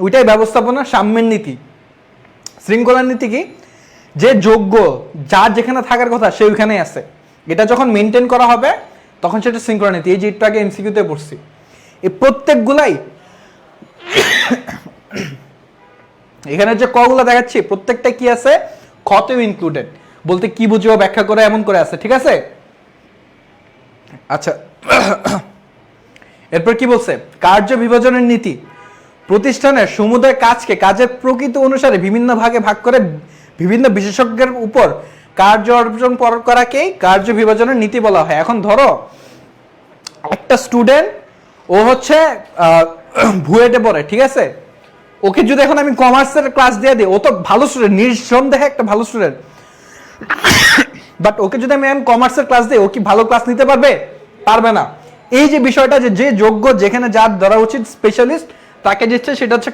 ওইটাই ব্যবস্থাপনা। সাম্যের নীতি। শৃঙ্খলার নীতি কি? যে যোগ্য, যার যেখানে থাকার কথা সে ওইখানেই আছে। এটা যখন মেনটেন করা হবে তখন সেটা সিনক্রোনিটি। এই যে একটু আগে এমসিকিউতে পড়ছি, এই প্রত্যেকগুলাই এখানে যে কগুলো দেখাচ্ছি প্রত্যেকটা কি আছে, খতেও ইনক্লুডেড। বলতে কি বুঝবো ব্যাখ্যা করে এমন করে আছে, ঠিক আছে। আচ্ছা, এরপর কি বলছে, কার্য বিভাজনের নীতি। প্রতিষ্ঠানের সমুদায় কাজকে কাজের প্রকৃতি অনুসারে বিভিন্ন ভাগে ভাগ করে বিভিন্ন বিশেষজ্ঞের উপর কার্য অর্জন করাকেই কার্য বিভাজনের নীতি বলা হয়। এখন ধরো একটা স্টুডেন্ট, ও হচ্ছে ভুয়েটে পড়ে, ঠিক আছে। ওকে যদি এখন আমি কমার্সের ক্লাস দিয়ে দিই, ও তো ভালো স্টুডেন্ট, নিঃসন্দেহে একটা ভালো স্টুডেন্ট, বাট ওকে যদি আমি কমার্সের ক্লাস দিই, ও কি ভালো ক্লাস নিতে পারবে? পারবে না। এই যে বিষয়টা, যে যোগ্য, যেখানে যার ধরা উচিত স্পেশালিস্ট, তাকে দিচ্ছে, সেটা হচ্ছে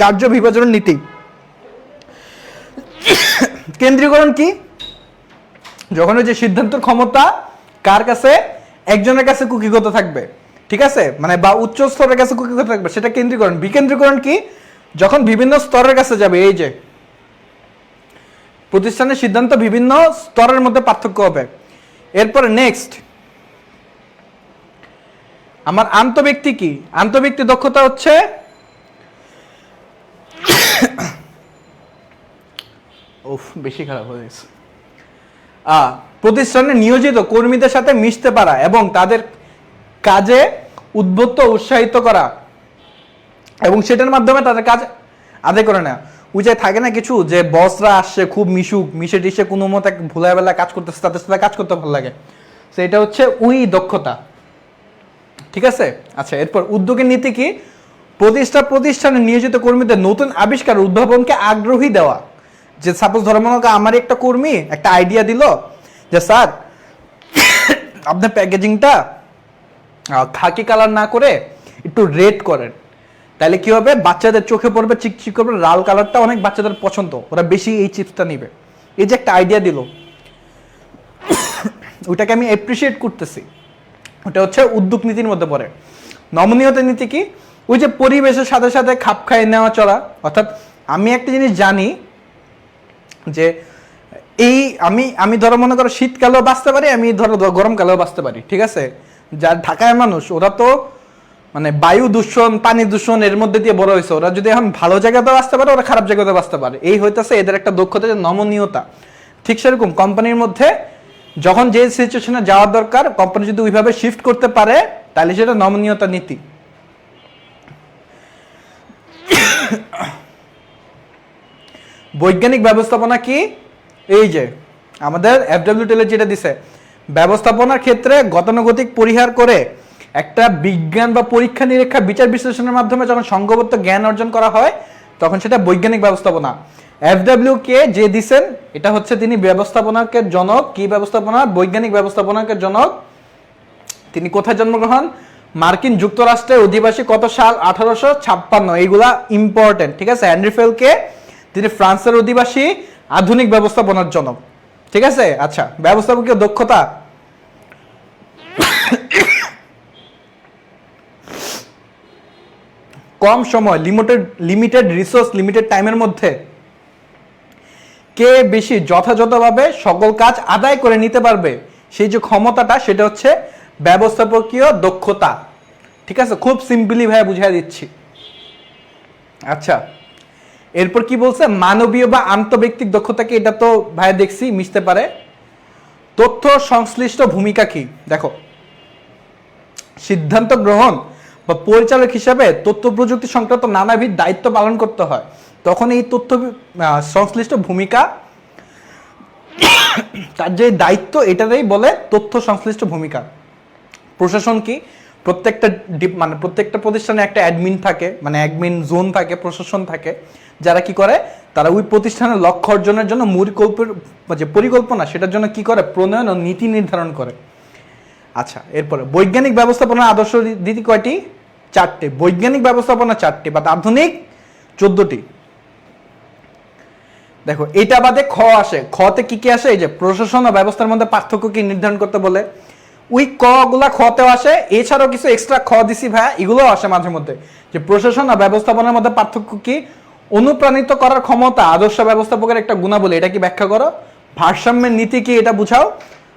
কার্য বিভাজনের নীতি। কেন্দ্রীকরণ কি? যখন ওই যে সিদ্ধান্তের ক্ষমতা কার কাছে, একজনের কাছে কুকিগত থাকবে, ঠিক আছে, মানে বা উচ্চ স্তরের কাছে কুকিগত থাকবে, সেটা কেন্দ্রীকরণ। বিকেন্দ্রীকরণ কি? যখন বিভিন্ন স্তরের কাছে যাবে, এই যে প্রতিষ্ঠানের সিদ্ধান্ত বিভিন্ন স্তরের মধ্যে পার্থক্য হবে। এরপরে নেক্সট আমার আন্তঃব্যক্তি কি? আন্তঃব্যক্তি দক্ষতা হচ্ছে বেশি খারাপ হয়ে গেছে। প্রতিষ্ঠানে নিয়োজিত কর্মীদের সাথে মিশতে পারা এবং তাদের কাজে উদ্বুদ্ধ উৎসাহিত করা এবং সেটার মাধ্যমে তাদের কাজ আদায় করে নেওয়া। ওই যে থাকে না কিছু, যে বসরা আসছে খুব মিশুক, মিশে টিশে কোনো মতে ভুলায় বেলা কাজ করতেছে, তাদের সাথে কাজ করতে ভালো লাগে, সেটা হচ্ছে ওই দক্ষতা, ঠিক আছে। আচ্ছা, এরপর উদ্যোগের নীতি কি? প্রতিষ্ঠানে নিয়োজিত কর্মীদের নতুন আবিষ্কার উদ্ভাবনকে আগ্রহী দেওয়া। যে সাপোজ ধরো মনে করেন আমার একটা কর্মী একটা আইডিয়া দিল যে স্যার আপনার প্যাকেজিংটা খাকি কালার না করে একটু রেড করেন, তাহলে কি হবে, বাচ্চাদের চোখে পড়বে, চিকচিক করবে, লাল কালারটা অনেক বাচ্চাদের পছন্দ, ওরা বেশি এই চিপসটা নিবে। এই যে একটা আইডিয়া দিল, ওইটাকে আমি অ্যাপ্রিসিয়েট করতেছি, ওটা হচ্ছে উদ্যোগ নীতির মধ্যে পড়ে। নমনীয়তা নীতি কি? ওই যে পরিবেশের সাথে সাথে খাপ খাইয়ে নেওয়া চলা। অর্থাৎ আমি একটা জিনিস জানি যে এই আমি ধরো মনে করো শীতকালেও বাঁচতে পারি, আমি ধরো গরমকালেও বাঁচতে পারি, ঠিক আছে। যার ঢাকায় মানুষ, ওরা তো মানে বায়ু দূষণ, পানি দূষণ এর মধ্যে দিয়ে বড় হয়েছে, ওরা যদি এখন ভালো জায়গাতে বাঁচতে পারে, ওরা খারাপ জায়গাতে বাঁচতে পারে। এই হইতেছে এদের একটা দক্ষতা, যে নমনীয়তা। ঠিক সেরকম কোম্পানির মধ্যে যখন যে সিচুয়েশনে যাওয়ার দরকার, কোম্পানি যদি ওইভাবে শিফট করতে পারে, তাহলে সেটা নমনীয়তা নীতি। বৈজ্ঞানিক ব্যবস্থাপনা কি? এই যে আমাদের FW যেটা দিছে, ব্যবস্থাপনার ক্ষেত্রে গতানুগতিক পরিহার করে একটা বিজ্ঞান বা পরীক্ষা নিরীক্ষা বিচার বিশ্লেষণের মাধ্যমে যখন সংঘবদ্ধ জ্ঞান অর্জন করা হয়, তখন সেটা বৈজ্ঞানিক ব্যবস্থাপনা। FW কে যে দিছেন, এটা হচ্ছে তিনি ব্যবস্থাপনাকে জনক। কি ব্যবস্থাপনা? বৈজ্ঞানিক ব্যবস্থাপনাকে জনক। তিনি কোথায় জন্মগ্রহণ? মার্কিন যুক্তরাষ্ট্রের অধিবাসী। কত সাল? 1856। এইগুলা ইম্পর্টেন্ট, ঠিক আছে। হেনরি ফেলকে, তিনি ফ্রান্সের অধিবাসী, আধুনিক ব্যবস্থাপনার জনক, ঠিক আছে। আচ্ছা, ব্যবস্থাপকীয় দক্ষতা, কম সময়, লিমিটেড রিসোর্স, লিমিটেড টাইমের মধ্যে কে বেশি যথাযথভাবে সকল কাজ আদায় করে নিতে পারবে, সেই যে ক্ষমতাটা, সেটা হচ্ছে ব্যবস্থাপকীয় দক্ষতা, ঠিক আছে। খুব সিম্পলি ভাই বুঝিয়ে দিচ্ছি। আচ্ছা, এরপর কি বলছে? মানবীয় বা আন্তঃব্যক্তিক দক্ষতাকে, এটা তো ভাই দেখছি মিশতে পারে। তথ্য সংশ্লিষ্ট ভূমিকা কি? দেখো, সিদ্ধান্ত গ্রহণ বা পরিচালক হিসাবে তথ্য প্রযুক্তি সংক্রান্ত নানাবিধ দায়িত্ব পালন করতে হয়, তখন এই তথ্য সংশ্লিষ্ট ভূমিকা, তার যে দায়িত্ব, এটাতেই বলে তথ্য সংশ্লিষ্ট ভূমিকা। প্রশাসন কি? প্রত্যেকটা প্রতিষ্ঠানে একটা অ্যাডমিন থাকে, মানে অ্যাডমিন জোন থাকে, প্রশাসন থাকে, যারা কি করে, তারা ওই প্রতিষ্ঠানের লক্ষ্য অর্জনের জন্য যে পরিকল্পনা, সেটার জন্য কি করে, প্রণয়ন ও নীতি নির্ধারণ করে। আচ্ছা, এরপরে বৈজ্ঞানিক ব্যবস্থাপনা আদর্শ নীতি কয়টি? 4টি। বৈজ্ঞানিক ব্যবস্থাপনা 4টি, বা আধুনিক 14টি। দেখো, এটা বাদে খ আসে। খতে কি কি আসে? এই যে প্রশাসন ও ব্যবস্থার মধ্যে পার্থক্য কি নির্ধারণ করতে বলে, ওই ক গুলা খতেও আসে। এছাড়াও কিছু এক্সট্রা খ দিছি ভাই, এগুলো আসে মাঝে মধ্যে, যে প্রশাসন আর ব্যবস্থাপনার মধ্যে পার্থক্য কি, অনুপ্রাণিত করার ক্ষমতা আদর্শ ব্যবস্থাপকের একটা গুণাবলী, এটা কি ব্যাখ্যা করো। ভারসাম্যের নীতি কি, এটা বুঝাও।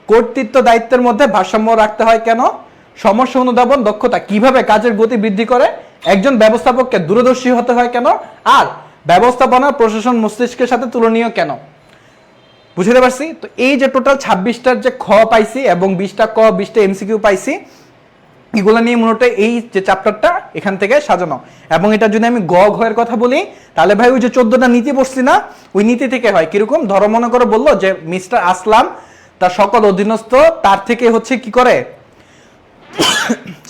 কর্তৃত্ব দায়িত্বের মধ্যে ভারসাম্য রাখতে হয় কেন। সমস্যা অনুধাবন দক্ষতা কিভাবে কাজের গতি বৃদ্ধি করে। একজন ব্যবস্থাপককে দূরদর্শী হতে হয় কেন। আর ব্যবস্থাপনা প্রশাসন মস্তিষ্কের সাথে তুলনীয় কেন। বুঝতে পারছি তো। এই যে টোটাল 26টার যে খ পাইছি এবং 20টা ক 20টা এমসিকিউ পাইছি, এগুলো নিয়ে মূলত এই যে চ্যাপ্টারটা এখান থেকে সাজানো। এবং এটা যদি আমি গ ঘয়ের কথা বলি, তাহলে ভাই ওই যে 14টা নীতি পড়ছি না, ওই নীতি থেকে হয় কিরকম। ধরো মনে করে বললো যে মিস্টার আসলাম তার সকল অধীনস্থ তার থেকে হচ্ছে কি করে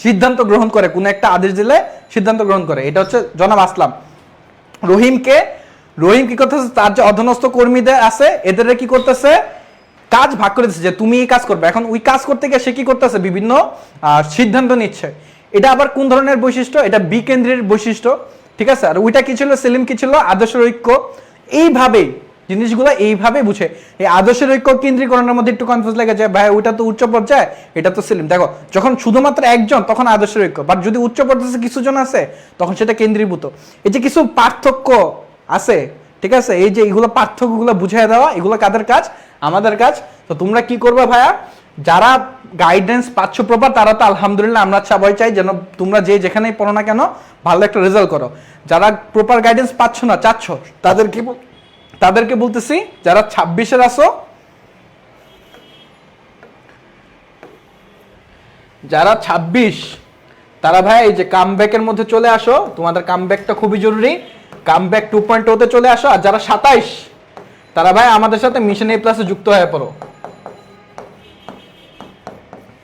সিদ্ধান্ত গ্রহণ করে, কোন একটা আদেশ দিলে সিদ্ধান্ত গ্রহণ করে। এটা হচ্ছে জনাব আসলাম। রহিম কি করতেছে, তার যে অধীনস্থ কর্মীদের আছে এদের কি করতেছে, কাজ ভাগ করে দিচ্ছে যে তুমি এই কাজ করবে। এখন ওই কাজ করতে গিয়ে সে কি করতেছে, বিভিন্ন সিদ্ধান্ত নিচ্ছে। এটা আবার কোন ধরনের বৈশিষ্ট্য, এটা বিকেন্দ্রের বৈশিষ্ট্য, ঠিক আছে। আর ওইটা কি ছিল, সেলিম কি ছিল, আদর্শের ঐক্য। এইভাবেই জিনিসগুলো এইভাবে বুঝে। এই আদর্শের ঐক্য কেন্দ্রীকরণের মধ্যে একটু কনফিউজ লাগে যে ভাই ওইটা তো উচ্চ পর্যায়ে, এটা তো সেলিম। দেখো যখন শুধুমাত্র একজন তখন আদর্শের ঐক্য, বাট যদি উচ্চ পর্যায়ে কিছু জন আছে তখন সেটা কেন্দ্রীভূত। এই যে কিছু পার্থক্য আছে, ঠিক আছে, এই যে এগুলো পার্থক্যগুলো বুঝিয়ে দেওয়া, এগুলো কাদের কাজ, আমাদের কাজ। তো তোমরা কি করবে ভাইয়া, যারা গাইডেন্স পাচ্ছ প্রপার তারা তো আলহামদুলিল্লাহ, আমরা সবাই চাই যেন তোমরা যে যেখানেই পড়ো না কেন ভালো একটা রেজাল্ট করো। যারা প্রপার গাইডেন্স পাচ্ছ না, চাচ্ছ, তাদেরকে বলতেছি যারা 26-এর আসো, যারা 26 তারা ভাই এই যে কামব্যাকের মধ্যে চলে আসো, তোমাদের কামব্যাকটা খুবই জরুরি। কামব্যাক 2.0 চলে আসো। আর যারা 27 তারা ভাই আমাদের সাথে মিশন এ প্লাসে যুক্ত হয়ে পড়ো,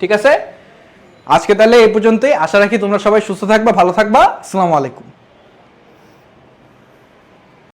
ঠিক আছে। আজকে তাহলে এই পর্যন্তই। আশা রাখি তোমরা সবাই সুস্থ থাকবা, ভালো থাকবা। আসসালামু আলাইকুম।